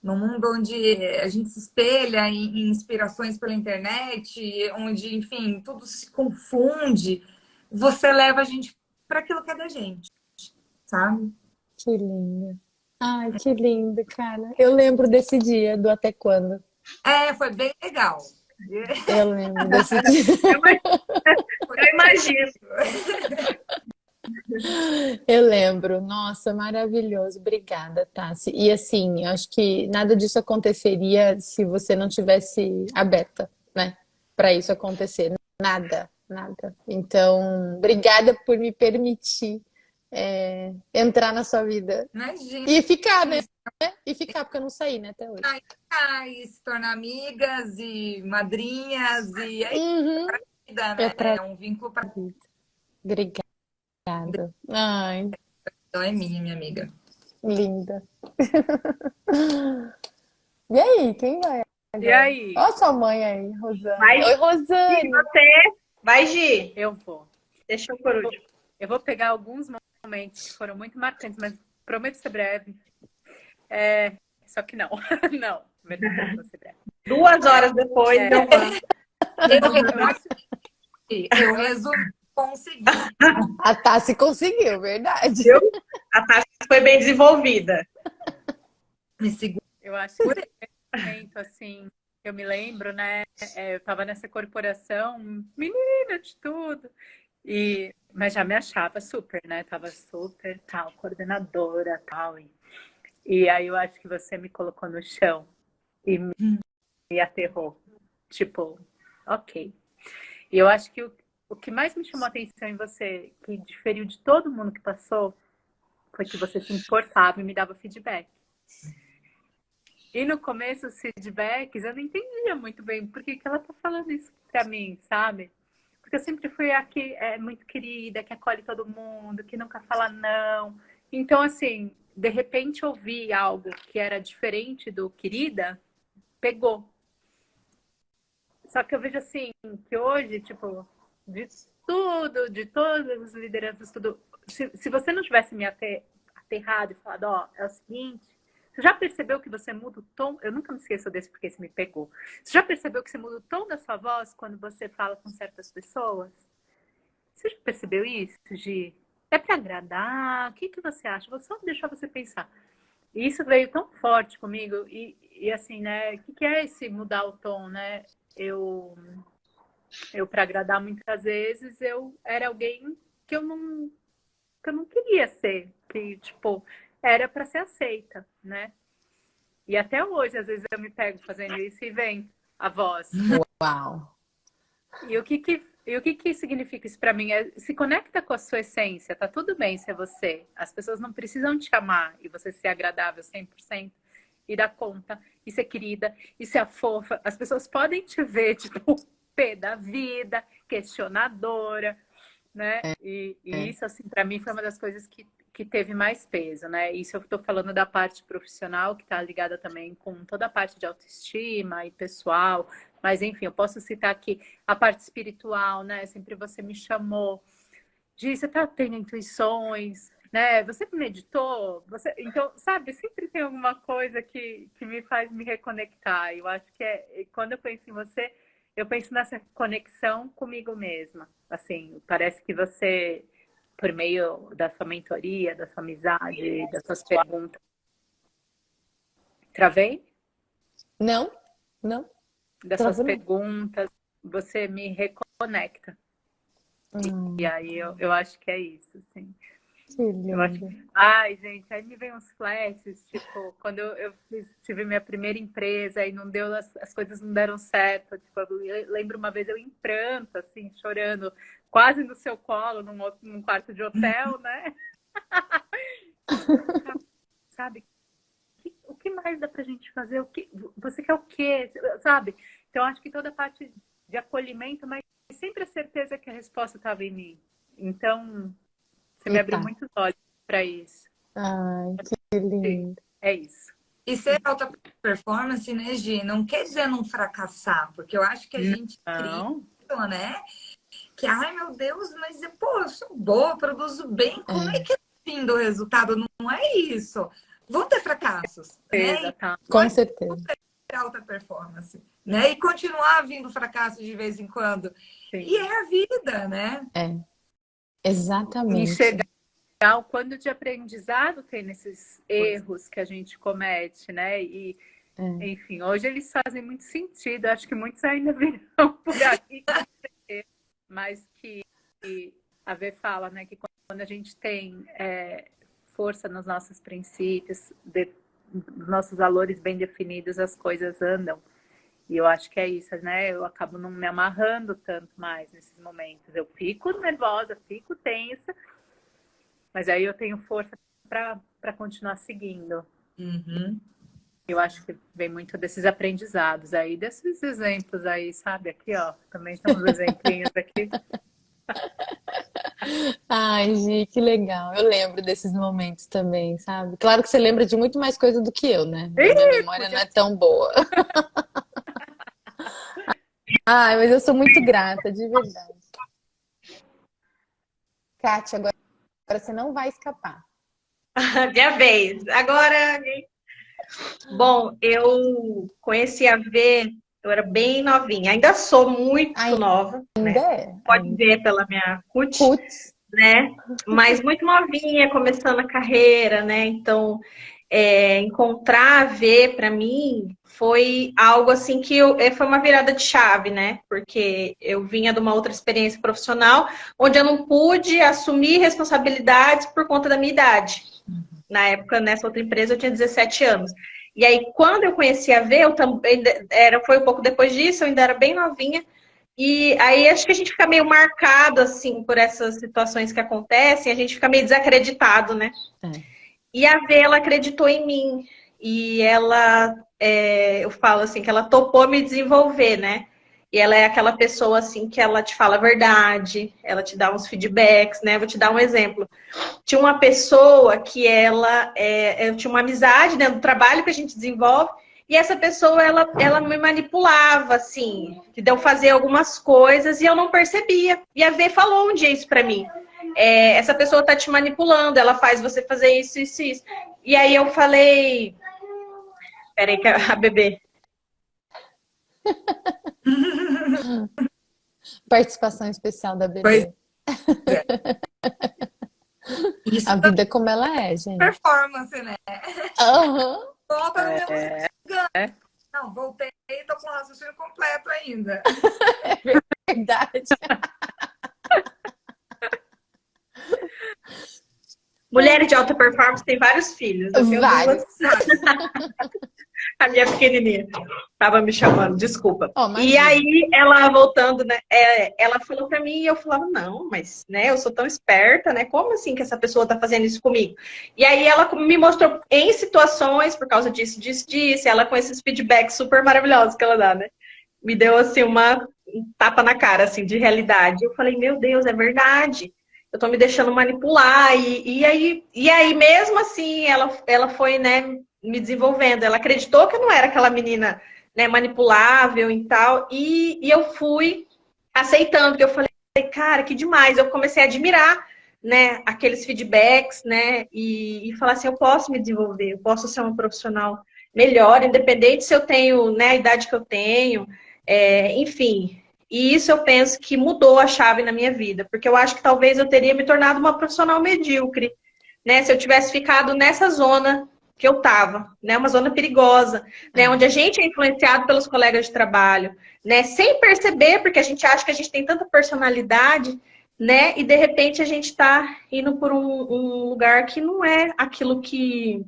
No mundo onde a gente se espelha em inspirações pela internet, onde, enfim, tudo se confunde, você leva a gente para aquilo que é da gente, sabe? Que linda. Ai, que lindo, cara. Eu lembro desse dia, do até quando. Foi bem legal. Eu lembro desse dia. Eu imagino. Eu lembro. Nossa, maravilhoso. Obrigada, Tassi. E assim, eu acho que nada disso aconteceria se você não tivesse aberta, né? Para isso acontecer. Nada, nada. Então, obrigada por me permitir entrar na sua vida. Imagina. E ficar, né? E ficar, porque eu não saí, né, até hoje. E se tornar amigas e madrinhas e é Uhum. pra vida, É né? pra É um vínculo para vida. Obrigada. Ai, então é minha amiga. linda. E aí, quem vai E agora? aí? Ó sua mãe aí, Rosane. Vai, Oi, Rosane. você. Vai, Gi. Eu vou. Deixa eu por último. Eu vou pegar alguns momentos que foram muito marcantes, mas prometo ser breve. Só que não. Não, verdade, vou ser breve. 2 horas depois, eu mando. Eu resumi, consegui. A Tassi conseguiu, verdade. Viu? A taxa foi bem desenvolvida. Me segura. Eu acho que esse momento, assim, eu me lembro, né? Eu tava nessa corporação, menina de tudo. Mas já me achava super, né? Tava super, tal, coordenadora, tal. E aí eu acho que você me colocou no chão e me aterrou. Tipo, ok. E eu acho que o que mais me chamou a atenção em você, que diferiu de todo mundo que passou, foi que você se importava e me dava feedback. E no começo, os feedbacks, eu não entendia muito bem por que ela tá falando isso pra mim, sabe? Porque eu sempre fui a que é muito querida, que acolhe todo mundo, que nunca fala não. Então, assim, de repente ouvir algo que era diferente do querida, pegou. Só que eu vejo assim, que hoje, tipo, de tudo, de todas as lideranças, tudo. Se você não tivesse me aterrado e falado, ó, é o seguinte, você já percebeu que você muda o tom? Eu nunca me esqueço desse porque esse me pegou. Você já percebeu que você muda o tom da sua voz quando você fala com certas pessoas? Você já percebeu isso, Gi? É para agradar? O que você acha? Vou só deixar você pensar. E isso veio tão forte comigo. E assim, né? O que é esse mudar o tom, né? Eu para agradar, muitas vezes, eu era alguém que eu não queria ser. Que, tipo, era para ser aceita, né? E até hoje, às vezes, eu me pego fazendo isso e vem a voz. Uau! E o que significa isso para mim? Se conecta com a sua essência, tá tudo bem ser você. As pessoas não precisam te amar e você ser agradável 100% e dar conta, e ser querida, e ser a fofa. As pessoas podem te ver, tipo, pé da vida, questionadora, né? E isso, assim, para mim foi uma das coisas que teve mais peso, né? Isso eu tô falando da parte profissional, que tá ligada também com toda a parte de autoestima e pessoal. Mas, enfim, eu posso citar aqui a parte espiritual, né? Sempre você me chamou. Gi, você tá tendo intuições, né? Você meditou? Então, sabe, sempre tem alguma coisa que me faz me reconectar. Eu acho que quando eu penso em você, eu penso nessa conexão comigo mesma. Assim, parece que você, por meio da sua mentoria, da sua amizade, das suas perguntas... Travei? Não. Das suas perguntas, você me reconecta. E aí eu acho que é isso, assim. Que lindo. Ai, gente, aí me vem uns flashes, tipo, quando eu tive minha primeira empresa e não deu, as coisas não deram certo. Tipo, eu lembro uma vez eu em pranto, assim, chorando, quase no seu colo, num quarto de hotel, né? Sabe? O que mais dá pra gente fazer? Você quer o quê? Sabe? Então, acho que toda a parte de acolhimento, mas sempre a certeza que a resposta estava em mim. Então, você me abriu muitos olhos para isso. Ai, que lindo. É isso. E ser alta performance, né, Gi? Não quer dizer não fracassar, porque eu acho que a gente cria, né? Que, ai, meu Deus, mas, pô, eu sou boa, produzo bem. Como é que é o fim do resultado? Não é isso. Vão ter fracassos, né? Com certeza. Alta performance, né? E continuar vindo fracassos de vez em quando. Sim. E é a vida, né? É, exatamente. Enxergar o quanto de aprendizado tem nesses erros que a gente comete, né? E, enfim, hoje eles fazem muito sentido. Acho que muitos ainda virão por aí, mas que a Vê fala, né? Que quando a gente tem força nos nossos princípios, nos nossos valores bem definidos, as coisas andam. E eu acho que é isso, né? Eu acabo não me amarrando tanto mais nesses momentos. Eu fico nervosa, fico tensa, mas aí eu tenho força para continuar seguindo. Uhum. Eu acho que vem muito desses aprendizados aí, desses exemplos aí, sabe? Aqui, ó, também tem uns exemplinhos aqui. Ai, Gi, que legal. Eu lembro desses momentos também, sabe? Claro que você lembra de muito mais coisa do que eu, né? Minha memória não é tão boa. Ai, mas eu sou muito grata, de verdade. Kátia, agora você não vai escapar. Minha vez. Agora, bom, eu conheci a Vê, eu era bem novinha. Ainda sou muito nova, né? Pode ver pela minha CUT, né? Mas muito novinha, começando a carreira, né? Então, encontrar a Vê para mim foi algo assim que foi uma virada de chave, né? Porque eu vinha de uma outra experiência profissional onde eu não pude assumir responsabilidades por conta da minha idade. Na época, nessa outra empresa, eu tinha 17 anos. E aí, quando eu conheci a Vê, eu também foi um pouco depois disso, eu ainda era bem novinha. E aí, acho que a gente fica meio marcado, assim, por essas situações que acontecem, a gente fica meio desacreditado, né? E a Vê, ela acreditou em mim. E ela, eu falo assim, que ela topou me desenvolver, né? E ela é aquela pessoa, assim, que ela te fala a verdade, ela te dá uns feedbacks, né? Vou te dar um exemplo. Tinha uma pessoa que eu tinha uma amizade, né, do trabalho que a gente desenvolve, e essa pessoa, ela me manipulava, assim, que deu fazer algumas coisas e eu não percebia. E a Vê falou um dia isso pra mim. essa pessoa tá te manipulando, ela faz você fazer isso, isso, isso. E aí eu falei, peraí que a bebê... Participação especial da Pois bebê. isso A é vida como ela é, gente. performance, né? Aham. Volta no meu ganho. Não, voltei e tô com o raciocínio completo ainda. Verdade. Mulheres de alta performance têm vários filhos. Eu tenho Vários. A minha pequenininha tava me chamando, desculpa. Oh, E imagina. aí, ela voltando, né? Ela falou pra mim e eu falava, não, mas, né, eu sou tão esperta, né? Como assim que essa pessoa tá fazendo isso comigo? E aí, ela me mostrou em situações, por causa disso, ela com esses feedbacks super maravilhosos que ela dá, né? Me deu, assim, um tapa na cara, assim, de realidade. Eu falei, meu Deus, é verdade. Eu tô me deixando manipular. E aí, mesmo assim, ela foi, né, me desenvolvendo. Ela acreditou que eu não era aquela menina, né, manipulável e tal. E eu fui aceitando, porque eu falei, cara, que demais. Eu comecei a admirar, né, aqueles feedbacks, né, e falar assim, eu posso me desenvolver, eu posso ser uma profissional melhor, independente se eu tenho, né, a idade que eu tenho, enfim. E isso eu penso que mudou a chave na minha vida, porque eu acho que talvez eu teria me tornado uma profissional medíocre, né, se eu tivesse ficado nessa zona que eu estava, né, uma zona perigosa, né, onde a gente é influenciado pelos colegas de trabalho, né, sem perceber, porque a gente acha que a gente tem tanta personalidade, né, e de repente a gente está indo por um lugar que não é aquilo que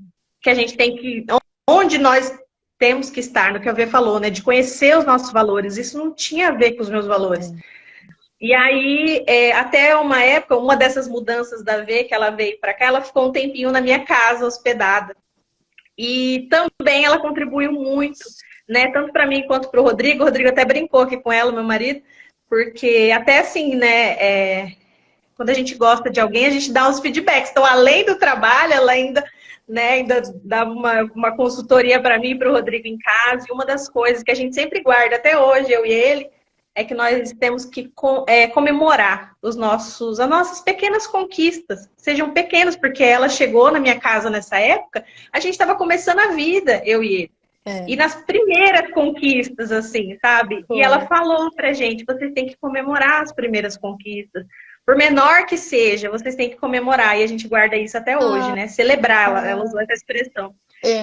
a gente tem que, onde nós temos que estar, no que a Vê falou, né, de conhecer os nossos valores. Isso não tinha a ver com os meus valores. E aí, até uma época, uma dessas mudanças da Vê, que ela veio para cá, ela ficou um tempinho na minha casa, hospedada. E também ela contribuiu muito, né, tanto para mim quanto para o Rodrigo. O Rodrigo até brincou aqui com ela, meu marido, porque até assim, né, quando a gente gosta de alguém, a gente dá uns feedbacks. Então, além do trabalho, ela ainda, né, ainda dá uma consultoria para mim e para o Rodrigo em casa. E uma das coisas que a gente sempre guarda até hoje, eu e ele, é que nós temos que comemorar as nossas pequenas conquistas. Sejam pequenas, porque ela chegou na minha casa nessa época, a gente estava começando a vida, eu e ele. E nas primeiras conquistas, assim, sabe? E ela falou pra gente, vocês têm que comemorar as primeiras conquistas. Por menor que seja, vocês têm que comemorar. E a gente guarda isso até hoje, né? Celebrar, ela usou essa expressão.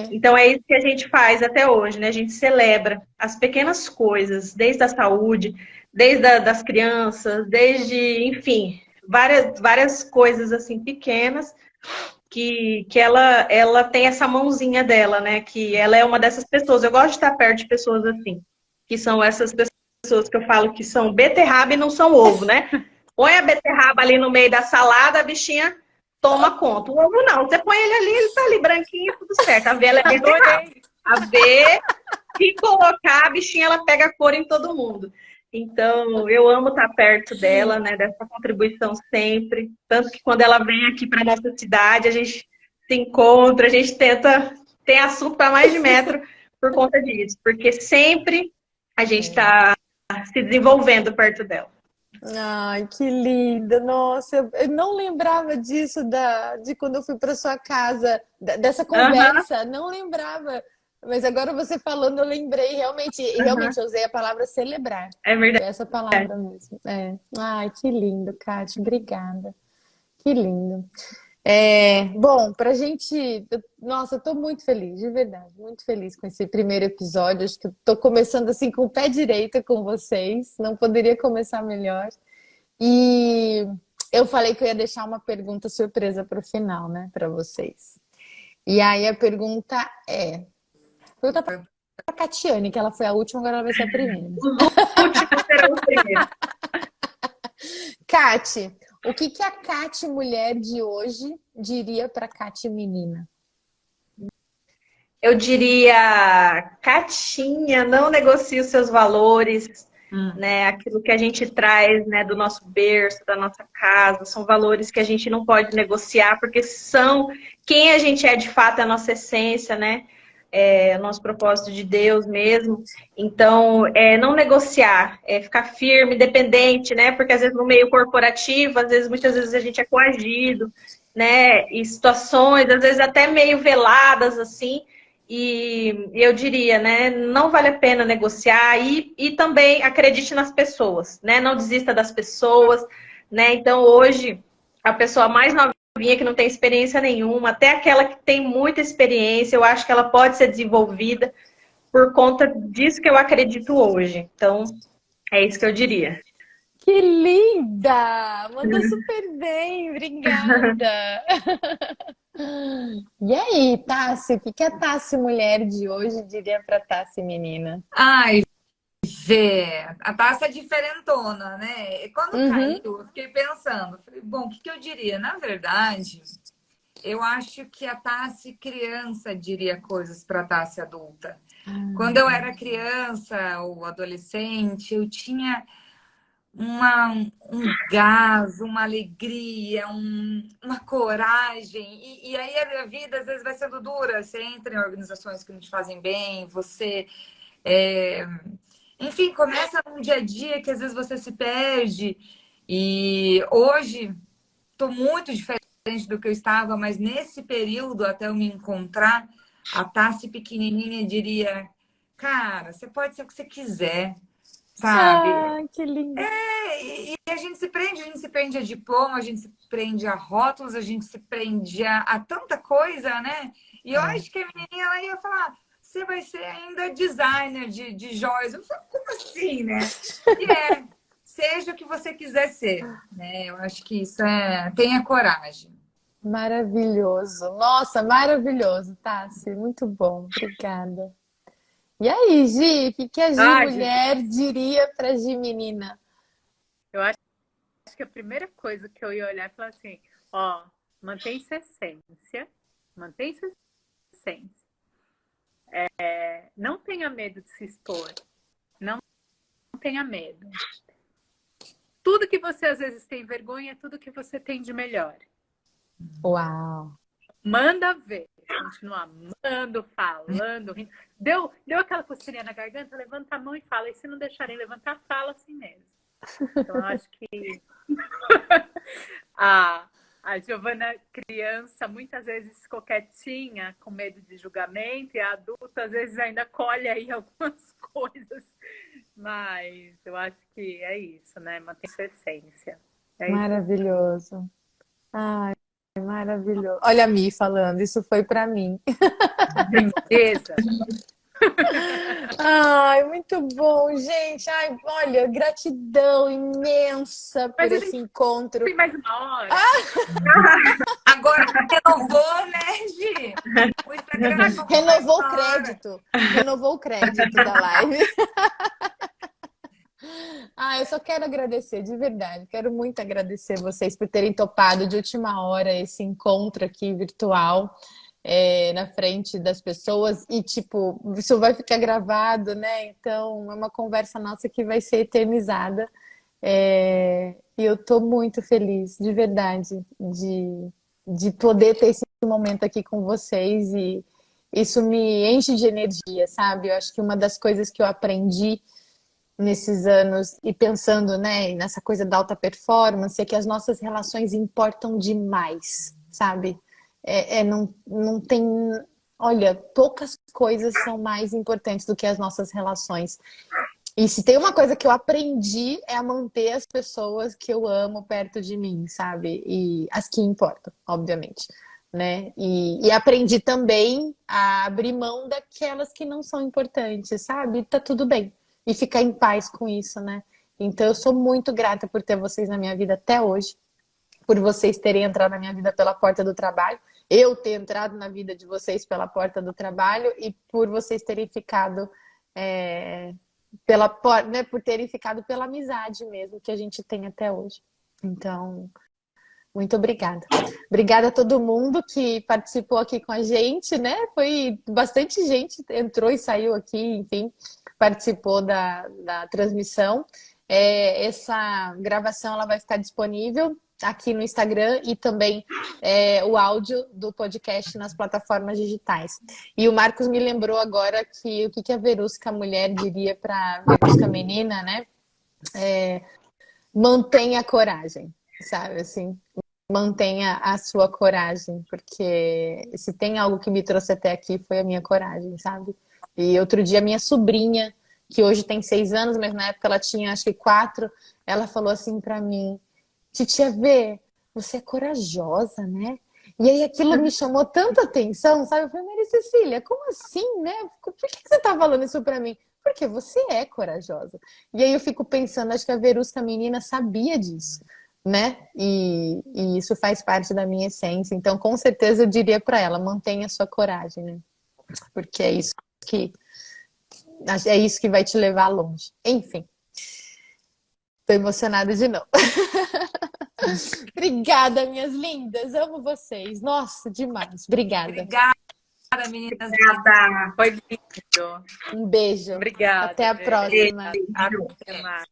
Então é isso que a gente faz até hoje, né? A gente celebra as pequenas coisas, desde a saúde, desde das crianças, desde, enfim, várias coisas assim pequenas que ela tem essa mãozinha dela, né? Que ela é uma dessas pessoas. Eu gosto de estar perto de pessoas assim, que são essas pessoas que eu falo que são beterraba e não são ovo, né? Põe a beterraba ali no meio da salada, a bichinha toma conta. O ovo não, você põe ele ali, ele tá ali branquinho, tudo certo. A V ela é beterraba. A V, se colocar, a bichinha ela pega cor em todo mundo. Então, eu amo estar perto dela, né, dessa contribuição sempre. Tanto que quando ela vem aqui para nossa cidade, a gente se encontra, a gente tem assunto para mais de metro por conta disso. Porque sempre a gente está se desenvolvendo perto dela. Ai, que linda! Nossa, eu não lembrava disso de quando eu fui para sua casa, dessa conversa, não lembrava. Mas agora você falando, eu lembrei, realmente eu usei a palavra celebrar. É verdade. Foi essa palavra mesmo. Ai, que lindo, Kátia, obrigada. Que lindo. Bom, pra gente... Nossa, eu tô muito feliz, de verdade, muito feliz com esse primeiro episódio. Acho que eu tô começando assim com o pé direito com vocês. Não poderia começar melhor. E eu falei que eu ia deixar uma pergunta surpresa pro final, né, pra vocês. E aí a pergunta é... Pergunta pra Catiane, que ela foi a última, agora ela vai ser a primeira. Os últimos serão os primeiros. Cati, o que a Cati mulher de hoje diria pra Cati menina? Eu diria, Catinha, não negocie os seus valores, né? Aquilo que a gente traz, né, do nosso berço, da nossa casa, são valores que a gente não pode negociar, porque são quem a gente é de fato, é a nossa essência, né? o nosso propósito de Deus mesmo. Então, não negociar, ficar firme, dependente, né? Porque às vezes no meio corporativo, muitas vezes a gente é coagido, né? Em situações, às vezes até meio veladas, assim. E eu diria, né? Não vale a pena negociar e também acredite nas pessoas, né? Não desista das pessoas, né? Então, hoje, a pessoa mais novinha que não tem experiência nenhuma, até aquela que tem muita experiência, eu acho que ela pode ser desenvolvida por conta disso que eu acredito hoje. Então, é isso que eu diria. Que linda! Mandou super bem, obrigada. E aí, Tassi, o que a Tassi mulher de hoje diria para Tassi menina? Ai, Vê, a taça é diferentona, né? E quando Uhum. caiu, eu fiquei pensando, falei, bom, o que eu diria? Na verdade, eu acho que a Tassi criança diria coisas para a Tassi adulta. Quando eu era criança ou adolescente, eu tinha um gás, uma alegria, uma coragem. E aí a vida às vezes vai sendo dura. Você entra em organizações que não te fazem bem, você. é, Enfim, começa um dia a dia que às vezes você se perde. E hoje estou muito diferente do que eu estava, mas nesse período, até eu me encontrar, a Tassi pequenininha diria: Cara, você pode ser o que você quiser, sabe? Ah, que lindo. E a gente se prende a diploma, a gente se prende a rótulos, a gente se prende a tanta coisa, né? E eu É. acho que a menininha ela ia falar: você vai ser ainda designer de joias. Eu falei, como assim, né? E seja o que você quiser ser, né? Eu acho que isso tenha coragem. Maravilhoso. Nossa, maravilhoso, Tassi. Muito bom, obrigada. E aí, Gi, o que a Gi Ah, Gi, mulher diria para Gi menina? eu acho que a primeira coisa que eu ia olhar e falar assim, ó, mantém sua essência, mantém sua essência. Não tenha medo de se expor, não tenha medo. Tudo que você às vezes tem vergonha é tudo que você tem de melhor. Uau. Manda ver, continua amando, falando, rindo. Deu aquela coceirinha na garganta, levanta a mão e fala. E se não deixarem levantar, fala assim mesmo. Então, eu acho que a Giovana criança, muitas vezes coquetinha, com medo de julgamento, e a adulta, às vezes, ainda colhe aí algumas coisas. Mas eu acho que é isso, né? Mantém sua essência. É isso. Maravilhoso. Ai, maravilhoso. Olha a Mi falando, isso foi para mim. Princesa. Ai, muito bom, gente. Ai, olha, gratidão imensa por Mas a esse gente encontro. tem mais uma hora. Agora renovou, né, Gi? O Instagram ficou com mais Renovou o uma hora. crédito. Renovou o crédito da live. Ah, eu só quero agradecer, de verdade. Quero muito agradecer vocês por terem topado de última hora esse encontro aqui virtual, na frente das pessoas. E, tipo, isso vai ficar gravado, né? Então, é uma conversa nossa que vai ser eternizada. E eu tô muito feliz, de verdade, de poder ter esse momento aqui com vocês. E isso me enche de energia, sabe? Eu acho que uma das coisas que eu aprendi nesses anos e pensando, né, nessa coisa da alta performance, é que as nossas relações importam demais, sabe? Não tem, olha, poucas coisas são mais importantes do que as nossas relações. E se tem uma coisa que eu aprendi é a manter as pessoas que eu amo perto de mim, sabe? E as que importam, obviamente, né? E aprendi também a abrir mão daquelas que não são importantes, sabe? Tá tudo bem. E ficar em paz com isso, né? Então eu sou muito grata por ter vocês na minha vida até hoje, por vocês terem entrado na minha vida pela porta do trabalho, eu ter entrado na vida de vocês pela porta do trabalho e por vocês terem ficado né, por terem ficado pela amizade mesmo que a gente tem até hoje. Então, muito obrigada. Obrigada a todo mundo que participou aqui com a gente, né? Foi bastante gente, entrou e saiu aqui, enfim, participou da transmissão. Essa gravação ela vai ficar disponível aqui no Instagram e também o áudio do podcast nas plataformas digitais. E o Marcos me lembrou agora que o que a Verusca mulher diria para a Verusca menina, né? Mantenha a coragem, sabe? Assim, mantenha a sua coragem, porque se tem algo que me trouxe até aqui foi a minha coragem, sabe? E outro dia, minha sobrinha, que hoje tem 6 anos, mas na época ela tinha acho que 4, ela falou assim pra mim: Titia Vê, você é corajosa, né? E aí aquilo me chamou tanta atenção, sabe? Eu falei: Maria Cecília, como assim, né? Por que você tá falando isso pra mim? Porque você é corajosa. E aí eu fico pensando, acho que a Verusca menina sabia disso, né? E isso faz parte da minha essência. Então, com certeza eu diria pra ela: mantenha a sua coragem, né? Porque é isso que vai te levar longe. Enfim. Tô emocionada de novo. Obrigada, minhas lindas. Amo vocês. Nossa, demais. Obrigada. Obrigada, meninas. Obrigada. Foi lindo. Um beijo. Obrigada. Até a próxima. Até mais.